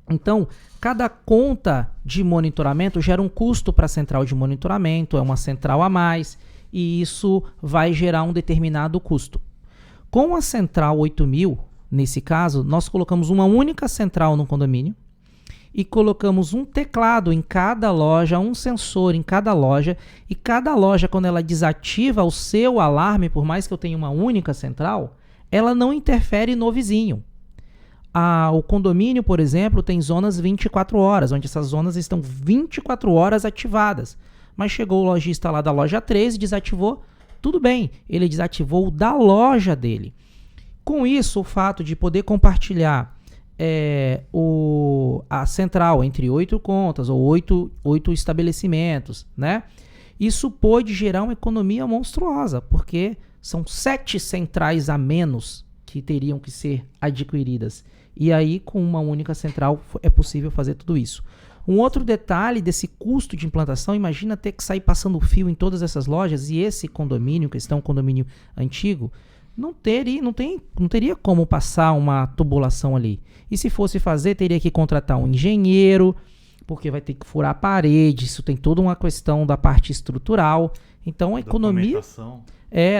Então, cada conta de monitoramento gera um custo para a central de monitoramento, é uma central a mais, e isso vai gerar um determinado custo. Com a central 8000, nesse caso, nós colocamos uma única central no condomínio e colocamos um teclado em cada loja, um sensor em cada loja, e cada loja, quando ela desativa o seu alarme, por mais que eu tenha uma única central, ela não interfere no vizinho. O condomínio, por exemplo, tem zonas 24 horas, onde essas zonas estão 24 horas ativadas. Mas chegou o lojista lá da loja 3 e desativou, tudo bem, ele desativou o da loja dele. Com isso, o fato de poder compartilhar a central entre 8 contas ou 8 estabelecimentos, né? Isso pode gerar uma economia monstruosa, porque são 7 centrais a menos que teriam que ser adquiridas. E aí, com uma única central, é possível fazer tudo isso. Um outro detalhe desse custo de implantação, imagina ter que sair passando fio em todas essas lojas, e esse condomínio, que é um condomínio antigo, não teria como passar uma tubulação ali. E se fosse fazer, teria que contratar um engenheiro, porque vai ter que furar a parede, isso tem toda uma questão da parte estrutural. Então a economia...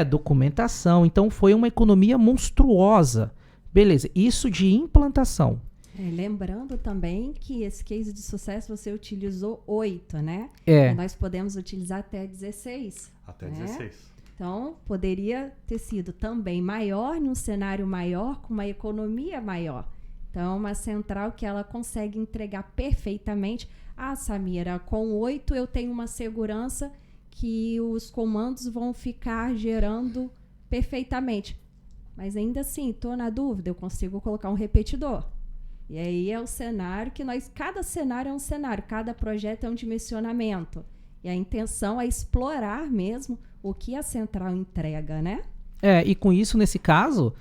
Documentação. Então foi uma economia monstruosa. Beleza, isso de implantação. Lembrando também que esse case de sucesso você utilizou 8, né? E nós podemos utilizar até 16. Até né? 16. Então, poderia ter sido também maior, num cenário maior, com uma economia maior. Então, uma central que ela consegue entregar perfeitamente. Samira, com 8 eu tenho uma segurança que os comandos vão ficar gerando perfeitamente. Mas ainda assim, estou na dúvida, eu consigo colocar um repetidor. E aí é o cenário que cada cenário é um cenário, cada projeto é um dimensionamento. E a intenção é explorar mesmo o que a central entrega, né? E com isso, nesse caso,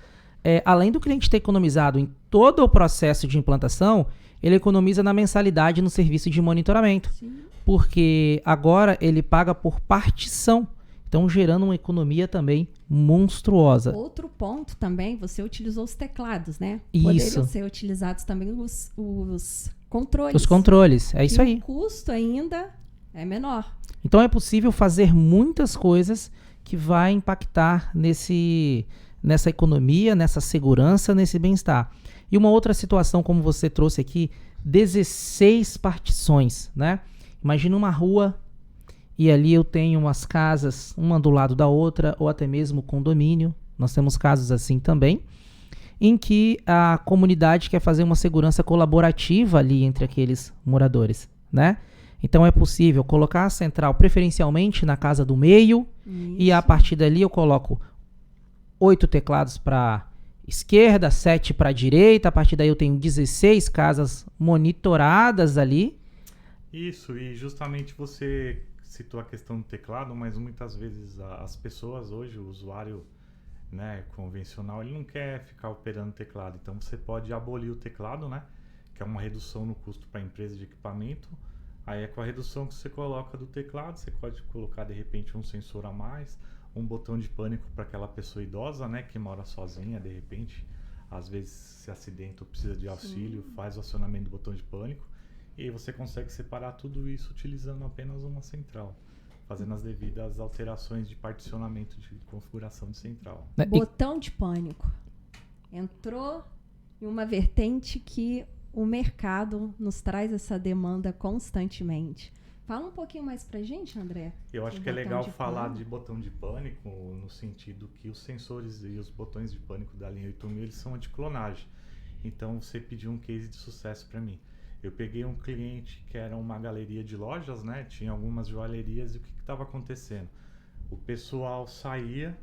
além do cliente ter economizado em todo o processo de implantação, ele economiza na mensalidade no serviço de monitoramento. Sim. Porque agora ele paga por partição. Então, gerando uma economia também monstruosa. Outro ponto também, você utilizou os teclados, né? Isso. Poderiam ser utilizados também os controles. Os controles, é isso aí. O custo ainda é menor. Então, é possível fazer muitas coisas que vai impactar nessa economia, nessa segurança, nesse bem-estar. E uma outra situação, como você trouxe aqui, 16 partições, né? Imagina uma rua e ali eu tenho umas casas, uma do lado da outra, ou até mesmo condomínio. Nós temos casos assim também. em que a comunidade quer fazer uma segurança colaborativa ali entre aqueles moradores, né? Então é possível colocar a central preferencialmente na casa do meio e a partir dali eu coloco 8 teclados para esquerda, 7 para direita, a partir daí eu tenho 16 casas monitoradas ali. Isso, e justamente você citou a questão do teclado, mas muitas vezes as pessoas hoje, o usuário, né, convencional, ele não quer ficar operando teclado, então você pode abolir o teclado, né, que é uma redução no custo para a empresa de equipamento. Aí é com a redução que você coloca do teclado, você pode colocar de repente um sensor a mais, um botão de pânico para aquela pessoa idosa, né, que mora sozinha, de repente, às vezes se acidenta ou precisa de auxílio, faz o acionamento do botão de pânico, e aí você consegue separar tudo isso utilizando apenas uma central, fazendo as devidas alterações de particionamento de configuração de central. Botão de pânico. Entrou em uma vertente que o mercado nos traz essa demanda constantemente. Fala um pouquinho mais pra gente, André. Eu acho que é legal falar de botão de pânico no sentido que os sensores e os botões de pânico da linha 8000 eles são anti-clonagem. Então você pediu um case de sucesso para mim. Eu peguei um cliente que era uma galeria de lojas, né? Tinha algumas joalherias e o que estava acontecendo? O pessoal saía,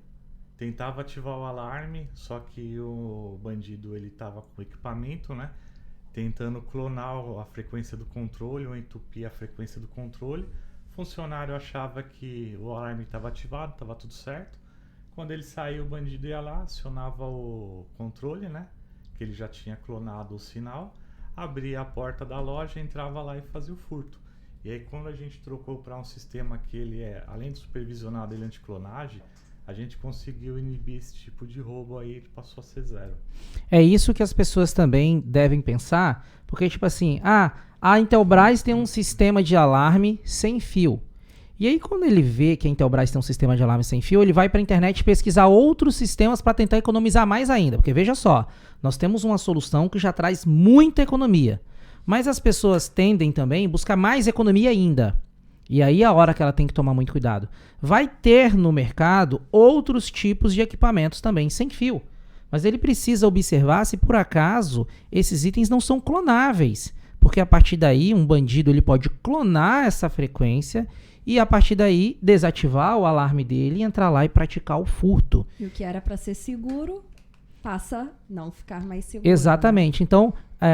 tentava ativar o alarme, só que o bandido ele estava com equipamento, né? Tentando clonar a frequência do controle ou entupir a frequência do controle. O funcionário achava que o alarme estava ativado, estava tudo certo. Quando ele saiu, o bandido ia lá, acionava o controle, né? Que ele já tinha clonado o sinal, abria a porta da loja, entrava lá e fazia o furto. E aí quando a gente trocou para um sistema que ele é, além de supervisionado, ele é anticlonagem, a gente conseguiu inibir esse tipo de roubo aí, ele passou a ser zero. É isso que as pessoas também devem pensar, porque tipo assim, a Intelbras tem um sistema de alarme sem fio. E aí quando ele vê que a Intelbras tem um sistema de alarme sem fio, ele vai para a internet pesquisar outros sistemas para tentar economizar mais ainda. Porque veja só, nós temos uma solução que já traz muita economia, mas as pessoas tendem também a buscar mais economia ainda. E aí a hora que ela tem que tomar muito cuidado. Vai ter no mercado outros tipos de equipamentos também sem fio. Mas ele precisa observar se por acaso esses itens não são clonáveis. Porque a partir daí um bandido ele pode clonar essa frequência e a partir daí desativar o alarme dele e entrar lá e praticar o furto. E o que era para ser seguro passa a não ficar mais seguro. Exatamente. Né? Então,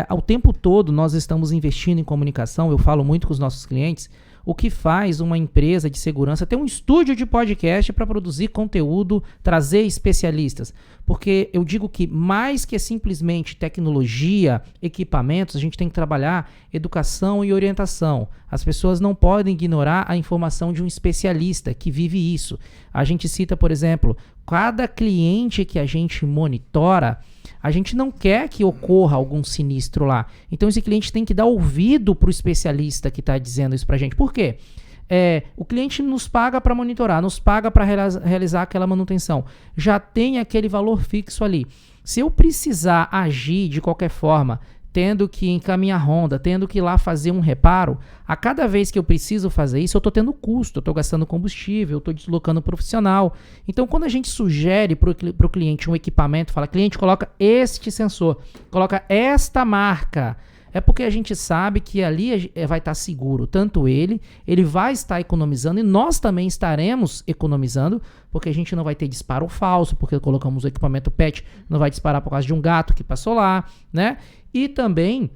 ao tempo todo nós estamos investindo em comunicação. Eu falo muito com os nossos clientes. O que faz uma empresa de segurança ter um estúdio de podcast para produzir conteúdo, trazer especialistas? Porque eu digo que mais que simplesmente tecnologia, equipamentos, a gente tem que trabalhar educação e orientação. As pessoas não podem ignorar a informação de um especialista que vive isso. A gente cita, por exemplo, cada cliente que a gente monitora, a gente não quer que ocorra algum sinistro lá. Então esse cliente tem que dar ouvido para o especialista que está dizendo isso para a gente. Por quê? O cliente nos paga para monitorar, nos paga para realizar aquela manutenção. Já tem aquele valor fixo ali. Se eu precisar agir de qualquer forma, tendo que encaminhar ronda, tendo que ir lá fazer um reparo, a cada vez que eu preciso fazer isso, eu estou tendo custo, eu estou gastando combustível, eu estou deslocando profissional. Então, quando a gente sugere para o cliente um equipamento, fala, cliente, coloca este sensor, coloca esta marca, é porque a gente sabe que ali vai estar seguro, tanto ele vai estar economizando e nós também estaremos economizando, porque a gente não vai ter disparo falso, porque colocamos o equipamento PET, não vai disparar por causa de um gato que passou lá, né? E também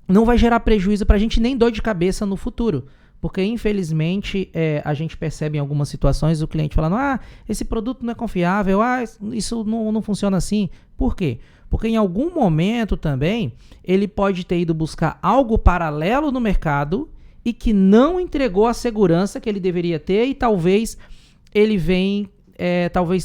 não vai gerar prejuízo para a gente nem dor de cabeça no futuro. Porque, infelizmente, a gente percebe em algumas situações o cliente falando, esse produto não é confiável, isso não funciona assim. Por quê? Porque em algum momento também ele pode ter ido buscar algo paralelo no mercado e que não entregou a segurança que ele deveria ter e talvez ele vem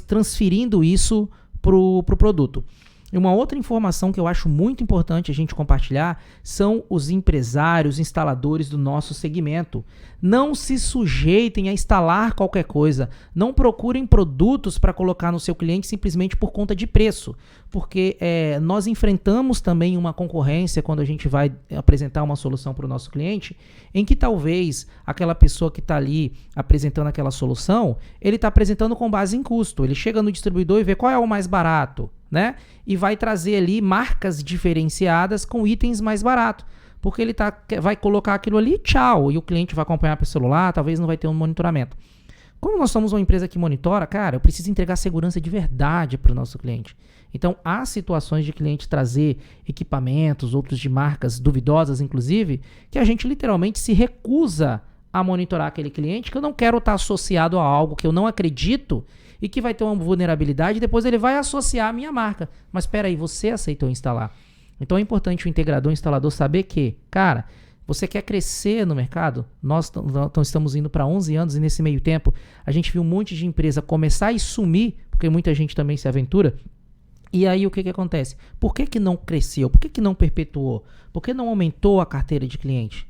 transferindo isso pro produto. E uma outra informação que eu acho muito importante a gente compartilhar são os empresários, instaladores do nosso segmento. Não se sujeitem a instalar qualquer coisa. Não procurem produtos para colocar no seu cliente simplesmente por conta de preço. Porque nós enfrentamos também uma concorrência quando a gente vai apresentar uma solução para o nosso cliente, em que talvez aquela pessoa que está ali apresentando aquela solução, ele está apresentando com base em custo. Ele chega no distribuidor e vê qual é o mais barato. né? E vai trazer ali marcas diferenciadas com itens mais baratos. Porque ele vai colocar aquilo ali, tchau, e o cliente vai acompanhar pelo celular, talvez não vai ter um monitoramento. Como nós somos uma empresa que monitora, cara, eu preciso entregar segurança de verdade para o nosso cliente. Então, há situações de cliente trazer equipamentos, outros de marcas duvidosas, inclusive, que a gente literalmente se recusa a monitorar aquele cliente, que eu não quero estar associado a algo que eu não acredito e que vai ter uma vulnerabilidade, e depois ele vai associar a minha marca. Mas espera aí, você aceitou instalar. Então é importante o integrador, o instalador saber que, cara, você quer crescer no mercado? Nós estamos indo para 11 anos e nesse meio tempo a gente viu um monte de empresa começar e sumir, porque muita gente também se aventura. E aí o que acontece? Por que não cresceu? Por que não perpetuou? Por que não aumentou a carteira de cliente?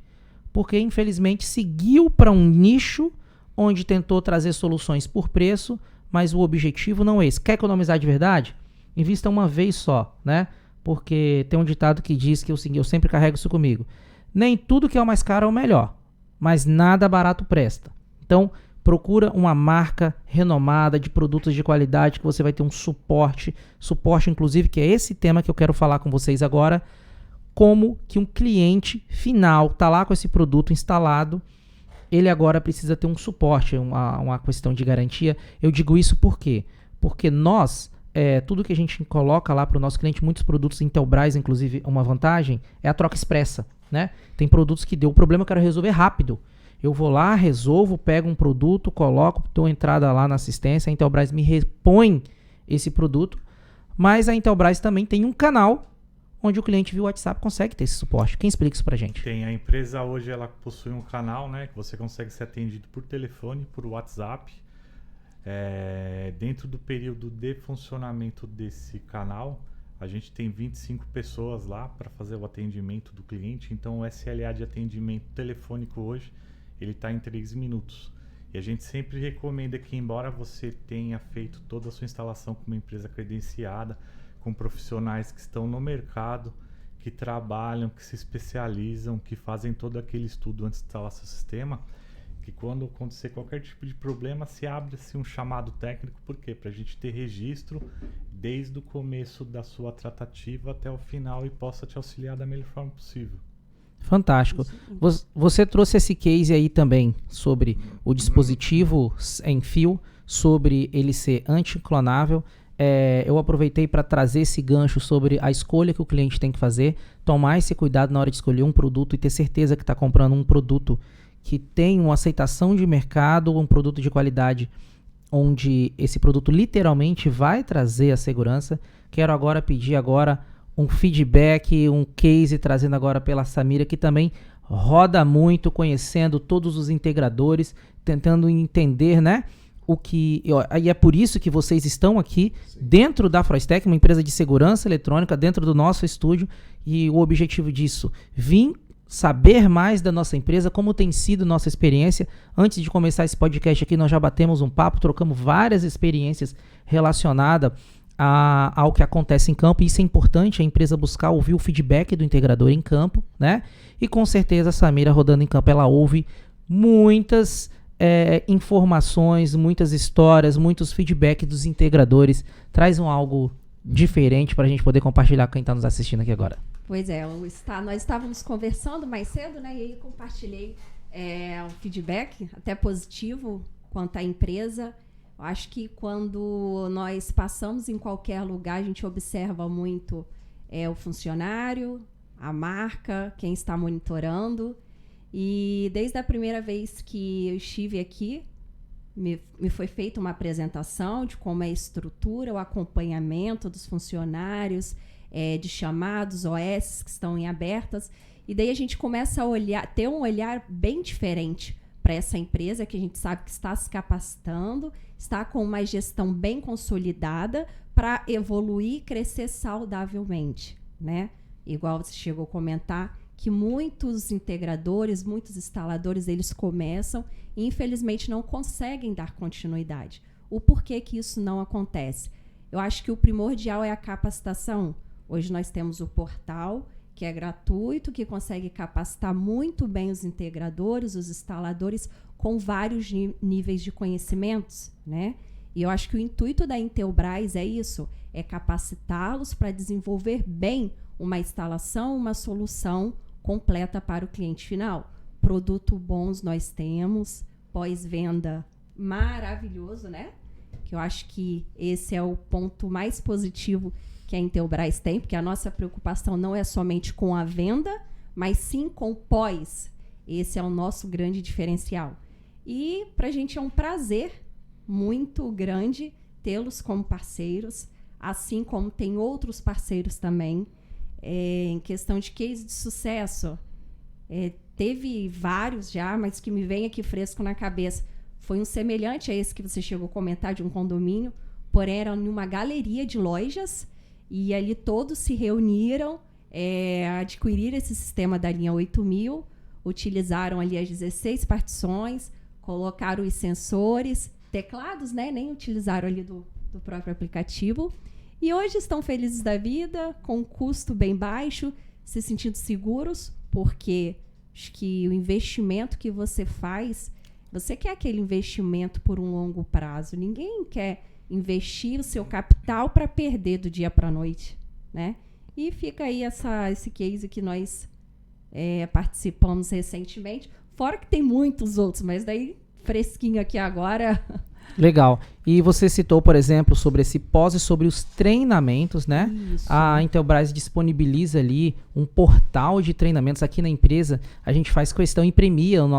Porque infelizmente seguiu para um nicho onde tentou trazer soluções por preço, mas o objetivo não é esse. Quer economizar de verdade? Invista uma vez só, né? Porque tem um ditado que diz que eu sempre carrego isso comigo. Nem tudo que é o mais caro é o melhor, mas nada barato presta. Então, procura uma marca renomada de produtos de qualidade que você vai ter um suporte inclusive, que é esse tema que eu quero falar com vocês agora, como que um cliente final está lá com esse produto instalado, ele agora precisa ter um suporte, uma questão de garantia. Eu digo isso por quê? Porque nós... tudo que a gente coloca lá para o nosso cliente, muitos produtos Intelbras, inclusive, uma vantagem é a troca expressa, né? Tem produtos que deu problema, eu quero resolver rápido. Eu vou lá, resolvo, pego um produto, coloco, dou entrada lá na assistência, a Intelbras me repõe esse produto, mas a Intelbras também tem um canal onde o cliente via WhatsApp consegue ter esse suporte. Quem explica isso pra gente? Tem, a empresa hoje ela possui um canal, né, que você consegue ser atendido por telefone, por WhatsApp. Dentro do período de funcionamento desse canal, a gente tem 25 pessoas lá para fazer o atendimento do cliente. Então o SLA de atendimento telefônico hoje ele está em 3 minutos. E a gente sempre recomenda que, embora você tenha feito toda a sua instalação com uma empresa credenciada, com profissionais que estão no mercado, que trabalham, que se especializam, que fazem todo aquele estudo antes de instalar seu sistema, que quando acontecer qualquer tipo de problema, se abre-se um chamado técnico. Por quê? Para a gente ter registro desde o começo da sua tratativa até o final e possa te auxiliar da melhor forma possível. Fantástico. Você trouxe esse case aí também sobre o dispositivo em fio, sobre ele ser anticlonável. Eu aproveitei para trazer esse gancho sobre a escolha que o cliente tem que fazer, tomar esse cuidado na hora de escolher um produto e ter certeza que está comprando um produto que tem uma aceitação de mercado, um produto de qualidade, onde esse produto literalmente vai trazer a segurança. Quero agora pedir um feedback, um case trazendo agora pela Samira, que também roda muito, conhecendo todos os integradores, tentando entender, né? E é por isso que vocês estão aqui, sim, dentro da Froistec, uma empresa de segurança eletrônica, dentro do nosso estúdio, e o objetivo disso, vim saber mais da nossa empresa, como tem sido nossa experiência. Antes de começar esse podcast aqui, nós já batemos um papo, trocamos várias experiências relacionadas ao que acontece em campo, e isso é importante, a empresa buscar ouvir o feedback do integrador em campo, né? E com certeza a Samira, rodando em campo, ela ouve muitas informações, muitas histórias, muitos feedbacks dos integradores. Traz algo diferente para a gente poder compartilhar com quem está nos assistindo aqui agora. Pois é, nós estávamos conversando mais cedo, né? E aí compartilhei um feedback até positivo quanto à empresa. Eu acho que quando nós passamos em qualquer lugar, a gente observa muito o funcionário, a marca, quem está monitorando. E desde a primeira vez que eu estive aqui, me foi feita uma apresentação de como é a estrutura, o acompanhamento dos funcionários, de chamados, OS que estão em abertas. E daí a gente começa a ter um olhar bem diferente para essa empresa, que a gente sabe que está se capacitando, está com uma gestão bem consolidada para evoluir e crescer saudavelmente, né? Igual você chegou a comentar, que muitos integradores, muitos instaladores, eles começam e infelizmente não conseguem dar continuidade. O porquê que isso não acontece? Eu acho que o primordial é a capacitação. Hoje nós temos o portal, que é gratuito, que consegue capacitar muito bem os integradores, os instaladores, com vários níveis de conhecimentos, né? E eu acho que o intuito da Intelbras é isso, é capacitá-los para desenvolver bem uma instalação, uma solução completa para o cliente final. Produto bons nós temos, pós-venda maravilhoso, né? Que eu acho que esse é o ponto mais positivo que a Intelbras tem, porque a nossa preocupação não é somente com a venda, mas sim com o pós. Esse é o nosso grande diferencial. E para a gente é um prazer muito grande tê-los como parceiros, assim como tem outros parceiros também. Em questão de case de sucesso, teve vários já, mas que me vem aqui fresco na cabeça. Foi um semelhante a esse que você chegou a comentar, de um condomínio, porém era numa galeria de lojas, e ali todos se reuniram, adquiriram esse sistema da linha 8000, utilizaram ali as 16 partições, colocaram os sensores, teclados, né? Nem utilizaram ali do próprio aplicativo. E hoje estão felizes da vida, com um custo bem baixo, se sentindo seguros, porque acho que o investimento que você faz, você quer aquele investimento por um longo prazo. Ninguém quer investir o seu capital para perder do dia para a noite, né? E fica aí esse case que nós participamos recentemente. Fora que tem muitos outros, mas daí fresquinho aqui agora. Legal. E você citou, por exemplo, sobre esse pós e sobre os treinamentos, né? Isso. A Intelbras disponibiliza ali um portal de treinamentos. Aqui na empresa, a gente faz questão e premia os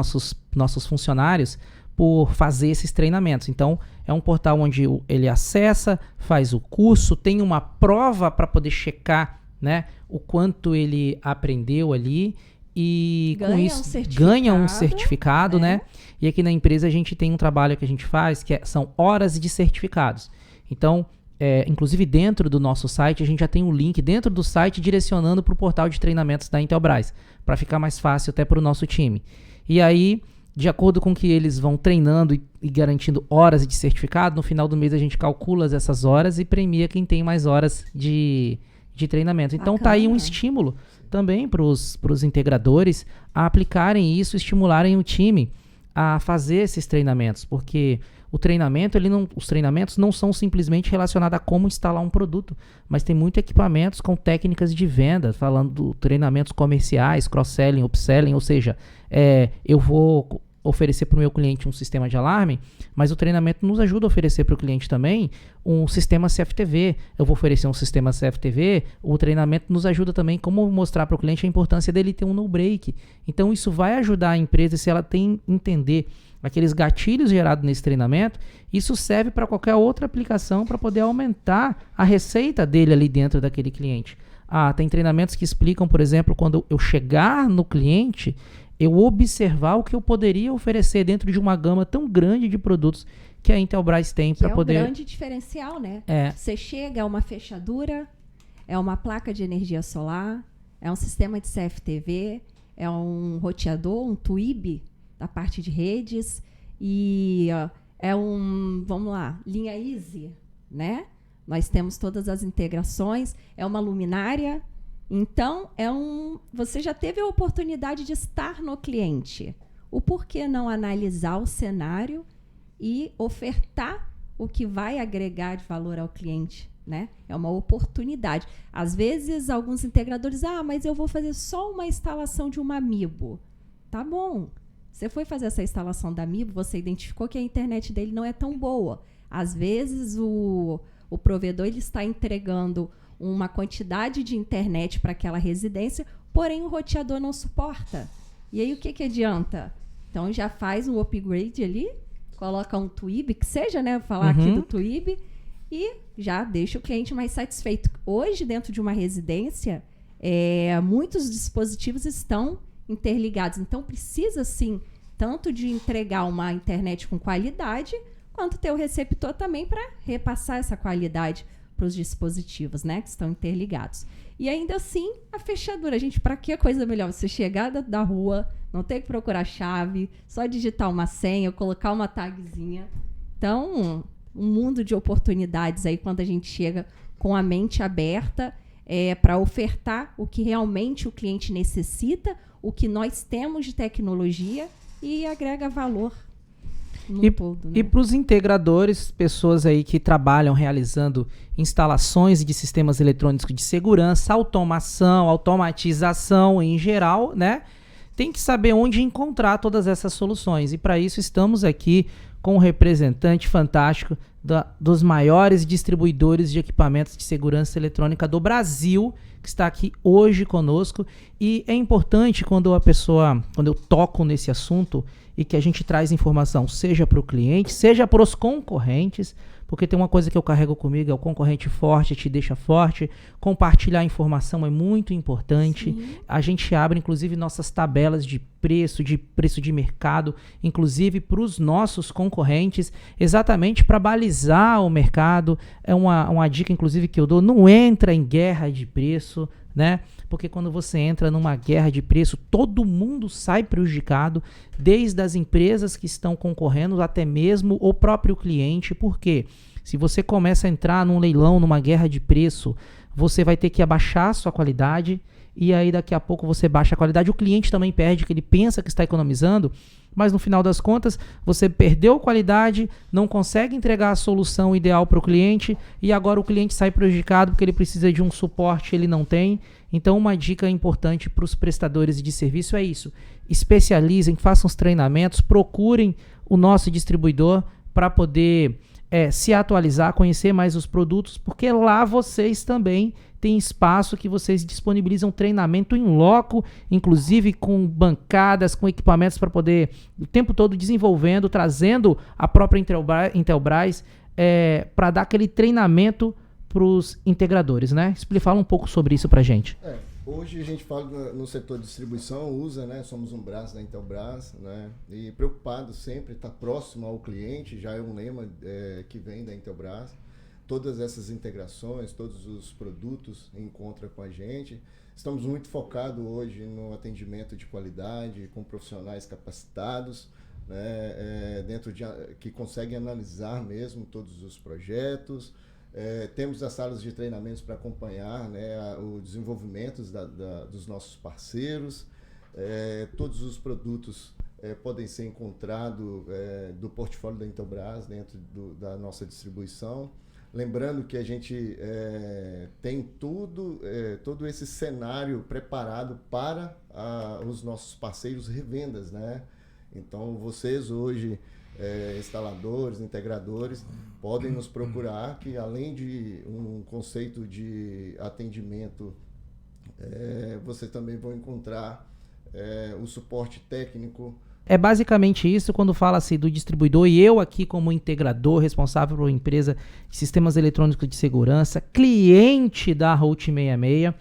nossos funcionários por fazer esses treinamentos. Então, é um portal onde ele acessa, faz o curso, tem uma prova para poder checar, né, o quanto ele aprendeu ali. E com isso ganha um certificado, né? E aqui na empresa a gente tem um trabalho que a gente faz que são horas de certificados. Então, inclusive dentro do nosso site, a gente já tem um link dentro do site direcionando para o portal de treinamentos da Intelbras, para ficar mais fácil até para o nosso time. E aí, de acordo com que eles vão treinando e garantindo horas de certificado, no final do mês a gente calcula essas horas e premia quem tem mais horas de treinamento. Então tá aí um estímulo também para os integradores a aplicarem isso, estimularem o time a fazer esses treinamentos, porque os treinamentos não são simplesmente relacionados a como instalar um produto, mas tem muitos equipamentos com técnicas de venda, falando de treinamentos comerciais, cross-selling, upselling, ou seja, eu vou oferecer para o meu cliente um sistema de alarme, mas o treinamento nos ajuda a oferecer para o cliente também um sistema CFTV. Eu vou oferecer um sistema CFTV, o treinamento nos ajuda também como mostrar para o cliente a importância dele ter um no-break. Então isso vai ajudar a empresa, se ela entender aqueles gatilhos gerados nesse treinamento, isso serve para qualquer outra aplicação para poder aumentar a receita dele ali dentro daquele cliente. Tem treinamentos que explicam, por exemplo, quando eu chegar no cliente, eu observar o que eu poderia oferecer dentro de uma gama tão grande de produtos que a Intelbras tem para poder... É um grande diferencial, né? Você chega, é uma fechadura, é uma placa de energia solar, é um sistema de CFTV, é um roteador, um TWIB da parte de redes e vamos lá, linha Easy, né? Nós temos todas as integrações, é uma luminária. Então, você já teve a oportunidade de estar no cliente. O porquê não analisar o cenário e ofertar o que vai agregar de valor ao cliente, né? É uma oportunidade. Às vezes, alguns integradores, mas eu vou fazer só uma instalação de uma Amiibo. Tá bom. Você foi fazer essa instalação da Amiibo, você identificou que a internet dele não é tão boa. Às vezes, o provedor ele está entregando uma quantidade de internet para aquela residência, porém o roteador não suporta. E aí o que adianta? Então já faz um upgrade ali, coloca um TWIB, que seja, né? Vou falar aqui do TWIB, e já deixa o cliente mais satisfeito. Hoje, dentro de uma residência, muitos dispositivos estão interligados. Então precisa sim, tanto de entregar uma internet com qualidade, quanto ter o receptor também para repassar essa qualidade para os dispositivos, né, que estão interligados. E ainda assim, a fechadura. Gente, para que coisa melhor? Você chegar da rua, não ter que procurar chave, só digitar uma senha, colocar uma tagzinha. Então, um mundo de oportunidades aí quando a gente chega com a mente aberta para ofertar o que realmente o cliente necessita, o que nós temos de tecnologia e agrega valor. no todo, né? E para os integradores, pessoas aí que trabalham realizando instalações de sistemas eletrônicos de segurança, automação, automatização em geral, né? Tem que saber onde encontrar todas essas soluções. E para isso estamos aqui com um representante fantástico dos maiores distribuidores de equipamentos de segurança eletrônica do Brasil, que está aqui hoje conosco. E é importante quando eu toco nesse assunto e que a gente traz informação, seja para o cliente, seja para os concorrentes, porque tem uma coisa que eu carrego comigo, é o concorrente forte, te deixa forte. Compartilhar informação é muito importante. Sim. A gente abre, inclusive, nossas tabelas de preço de mercado, inclusive para os nossos concorrentes, exatamente para balizar o mercado. É uma dica, inclusive, que eu dou: não entra em guerra de preço, né? Porque quando você entra numa guerra de preço, todo mundo sai prejudicado, desde as empresas que estão concorrendo até mesmo o próprio cliente. Por quê? Se você começa a entrar num leilão, numa guerra de preço, você vai ter que abaixar a sua qualidade, e aí daqui a pouco você baixa a qualidade, o cliente também perde, que ele pensa que está economizando, mas no final das contas você perdeu qualidade, não consegue entregar a solução ideal para o cliente, e agora o cliente sai prejudicado porque ele precisa de um suporte, ele não tem. Então uma dica importante para os prestadores de serviço é isso: especializem, façam os treinamentos, procurem o nosso distribuidor para poder se atualizar, conhecer mais os produtos, porque lá vocês também têm espaço que vocês disponibilizam treinamento em loco, inclusive com bancadas, com equipamentos para poder o tempo todo desenvolvendo, trazendo a própria Intelbras para dar aquele treinamento para os integradores, né? Fala um pouco sobre isso para a gente. Hoje a gente fala no setor de distribuição, né? Somos um braço da Intelbras, né? E preocupado sempre, estar próximo ao cliente, já é um lema que vem da Intelbras. Todas essas integrações, todos os produtos encontram com a gente. Estamos muito focados hoje no atendimento de qualidade, com profissionais capacitados, né? Que conseguem analisar mesmo todos os projetos. Temos as salas de treinamentos para acompanhar, né, o desenvolvimento dos nossos parceiros. Todos os produtos podem ser encontrados do portfólio da Intelbras dentro da nossa distribuição. Lembrando que a gente tem todo esse cenário preparado para os nossos parceiros revendas, né? Então, vocês hoje, instaladores, integradores, podem nos procurar, que além de um conceito de atendimento, vocês também vão encontrar o suporte técnico. É basicamente isso quando fala assim do distribuidor, e eu aqui como integrador responsável por uma empresa de sistemas eletrônicos de segurança, cliente da Route 66,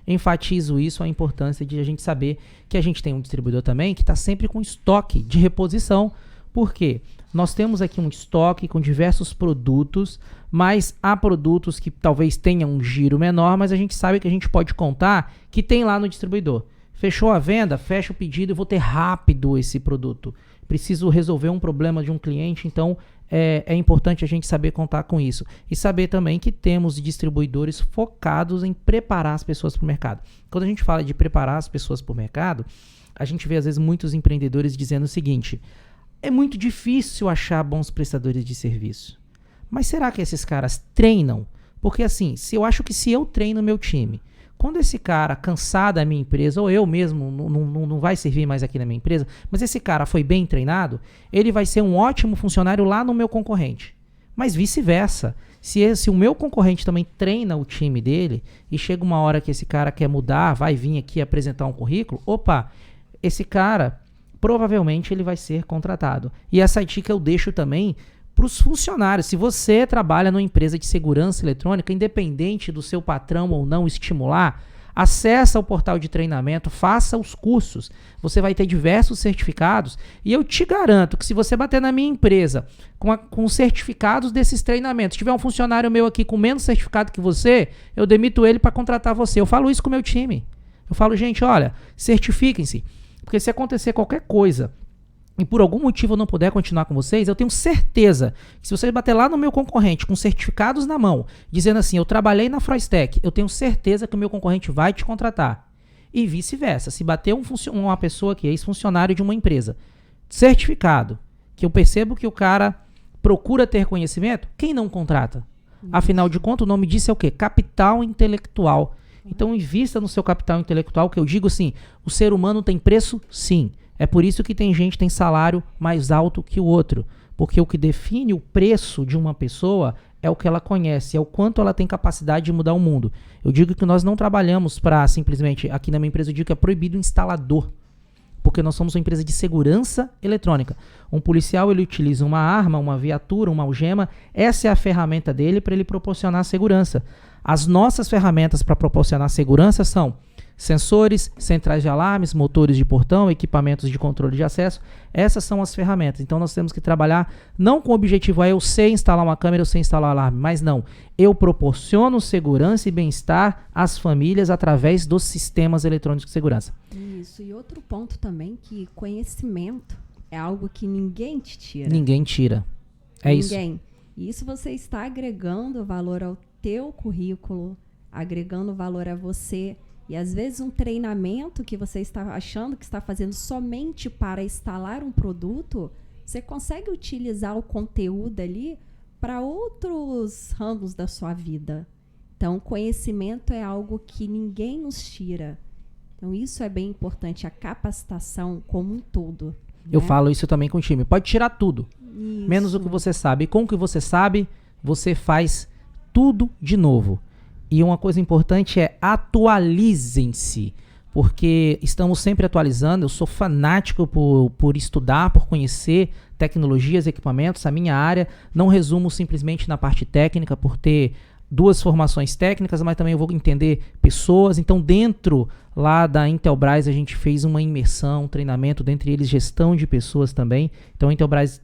enfatizo isso, a importância de a gente saber que a gente tem um distribuidor também que está sempre com estoque de reposição. Por quê? Nós temos aqui um estoque com diversos produtos, mas há produtos que talvez tenham um giro menor, mas a gente sabe que a gente pode contar que tem lá no distribuidor. Fechou a venda, fecha o pedido e vou ter rápido esse produto. Preciso resolver um problema de um cliente, então é importante a gente saber contar com isso. E saber também que temos distribuidores focados em preparar as pessoas para o mercado. Quando a gente fala de preparar as pessoas para o mercado, a gente vê às vezes muitos empreendedores dizendo o seguinte: é muito difícil achar bons prestadores de serviço. Mas será que esses caras treinam? Porque assim, eu acho que se eu treino meu time, quando esse cara cansar da minha empresa, ou eu mesmo não vai servir mais aqui na minha empresa, mas esse cara foi bem treinado, ele vai ser um ótimo funcionário lá no meu concorrente. Mas vice-versa. Se o meu concorrente também treina o time dele, e chega uma hora que esse cara quer mudar, vai vir aqui apresentar um currículo, esse cara provavelmente ele vai ser contratado. E essa dica eu deixo também para os funcionários. Se você trabalha numa empresa de segurança eletrônica, independente do seu patrão ou não estimular, acessa o portal de treinamento, faça os cursos. Você vai ter diversos certificados e eu te garanto que se você bater na minha empresa com certificados desses treinamentos, se tiver um funcionário meu aqui com menos certificado que você, eu demito ele para contratar você. Eu falo isso com o meu time. Eu falo, gente, olha, certifiquem-se. Porque se acontecer qualquer coisa e por algum motivo eu não puder continuar com vocês, eu tenho certeza que se vocês bater lá no meu concorrente com certificados na mão, dizendo assim, eu trabalhei na Froistec, eu tenho certeza que o meu concorrente vai te contratar. E vice-versa. Se bater uma pessoa que é ex-funcionário de uma empresa, certificado, que eu percebo que o cara procura ter conhecimento, quem não contrata? Afinal de contas, o nome disso é o quê? Capital intelectual. Então, invista no seu capital intelectual, que eu digo assim, o ser humano tem preço? Sim. É por isso que tem gente que tem salário mais alto que o outro. Porque o que define o preço de uma pessoa é o que ela conhece, é o quanto ela tem capacidade de mudar o mundo. Eu digo que nós não trabalhamos para simplesmente, aqui na minha empresa eu digo que é proibido o instalador. Porque nós somos uma empresa de segurança eletrônica. Um policial, ele utiliza uma arma, uma viatura, uma algema. Essa é a ferramenta dele para ele proporcionar segurança. As nossas ferramentas para proporcionar segurança são sensores, centrais de alarmes, motores de portão, equipamentos de controle de acesso. Essas são as ferramentas. Então nós temos que trabalhar não com o objetivo, eu sei instalar uma câmera, eu sei instalar um alarme, mas não. Eu proporciono segurança e bem-estar às famílias através dos sistemas eletrônicos de segurança. Isso, e outro ponto também, que conhecimento é algo que ninguém te tira. Ninguém tira. É isso. Ninguém. E isso você está agregando valor ao teu currículo, agregando valor a você. E às vezes um treinamento que você está achando que está fazendo somente para instalar um produto, você consegue utilizar o conteúdo ali para outros ramos da sua vida. Então, conhecimento é algo que ninguém nos tira. Então, isso é bem importante, a capacitação como um todo. Eu falo isso também com o time. Pode tirar tudo, Isso. menos o que você sabe. E com o que você sabe, você faz tudo de novo. E uma coisa importante é atualizem-se, porque estamos sempre atualizando. Eu sou fanático por estudar, por conhecer tecnologias, equipamentos. A minha área não resumo simplesmente na parte técnica, por ter 2 formações técnicas, mas também eu vou entender pessoas. Então, dentro lá da Intelbras, a gente fez uma imersão, um treinamento, dentre eles gestão de pessoas também. Então, a Intelbras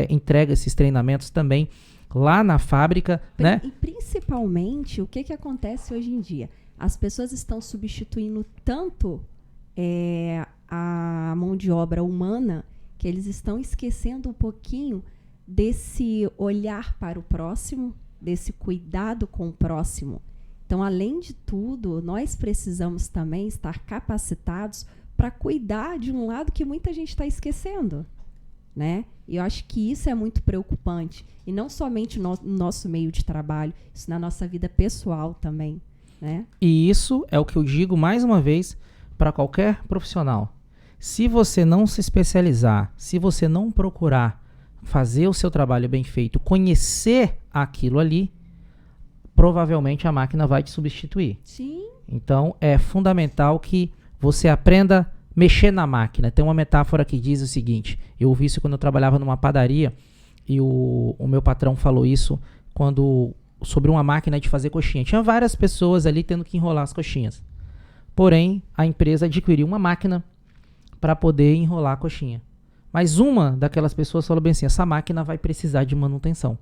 entrega esses treinamentos também lá na fábrica, né? E principalmente, o que acontece hoje em dia? As pessoas estão substituindo tanto a mão de obra humana que eles estão esquecendo um pouquinho desse olhar para o próximo, desse cuidado com o próximo. Então, além de tudo, nós precisamos também estar capacitados para cuidar de um lado que muita gente está esquecendo, né? E eu acho que isso é muito preocupante. E não somente no nosso meio de trabalho, isso na nossa vida pessoal também, né? E isso é o que eu digo mais uma vez para qualquer profissional. Se você não se especializar, se você não procurar fazer o seu trabalho bem feito, conhecer aquilo ali, provavelmente a máquina vai te substituir. Sim. Então é fundamental que você aprenda mexer na máquina. Tem uma metáfora que diz o seguinte, eu ouvi isso quando eu trabalhava numa padaria e o meu patrão falou isso sobre uma máquina de fazer coxinha. Tinha várias pessoas ali tendo que enrolar as coxinhas. Porém, a empresa adquiriu uma máquina para poder enrolar a coxinha. Mas uma daquelas pessoas falou bem assim, essa máquina vai precisar de manutenção.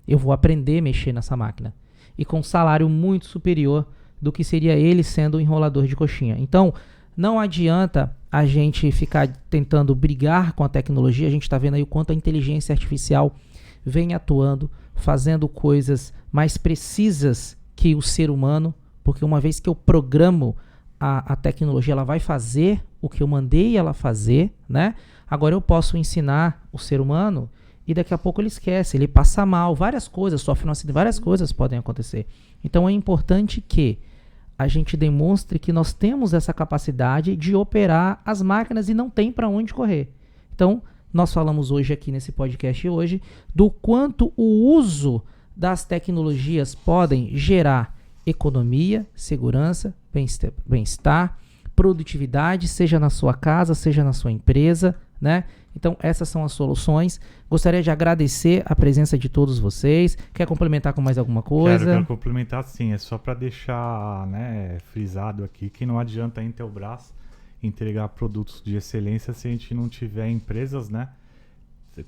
Eu vou aprender a mexer nessa máquina. E com um salário muito superior do que seria ele sendo o enrolador de coxinha. Então, não adianta a gente ficar tentando brigar com a tecnologia. A gente está vendo aí o quanto a inteligência artificial vem atuando, fazendo coisas mais precisas que o ser humano, porque uma vez que eu programo a tecnologia, ela vai fazer o que eu mandei ela fazer, né? Agora eu posso ensinar o ser humano e daqui a pouco ele esquece, ele passa mal, várias coisas, sofre um acidente, várias coisas podem acontecer. Então é importante que a gente demonstre que nós temos essa capacidade de operar as máquinas e não tem para onde correr. Então, nós falamos hoje aqui nesse podcast hoje do quanto o uso das tecnologias podem gerar economia, segurança, bem-estar, produtividade, seja na sua casa, seja na sua empresa, né? Então, essas são as soluções. Gostaria de agradecer a presença de todos vocês. Quer complementar com mais alguma coisa? Quero complementar sim. É só para deixar, né, frisado aqui que não adianta a Intelbras entregar produtos de excelência se a gente não tiver empresas, né,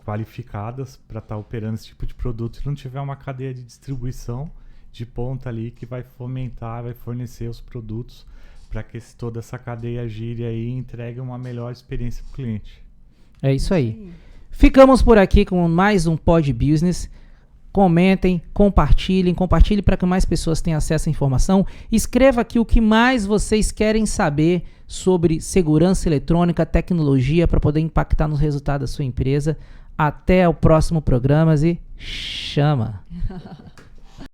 qualificadas para estar operando esse tipo de produto e não tiver uma cadeia de distribuição de ponta ali que vai fomentar, vai fornecer os produtos para que toda essa cadeia gire aí e entregue uma melhor experiência para o cliente. É isso aí. Ficamos por aqui com mais um Pod Business. Comentem, compartilhem para que mais pessoas tenham acesso à informação. Escreva aqui o que mais vocês querem saber sobre segurança eletrônica, tecnologia, para poder impactar nos resultados da sua empresa. Até o próximo programa e chama!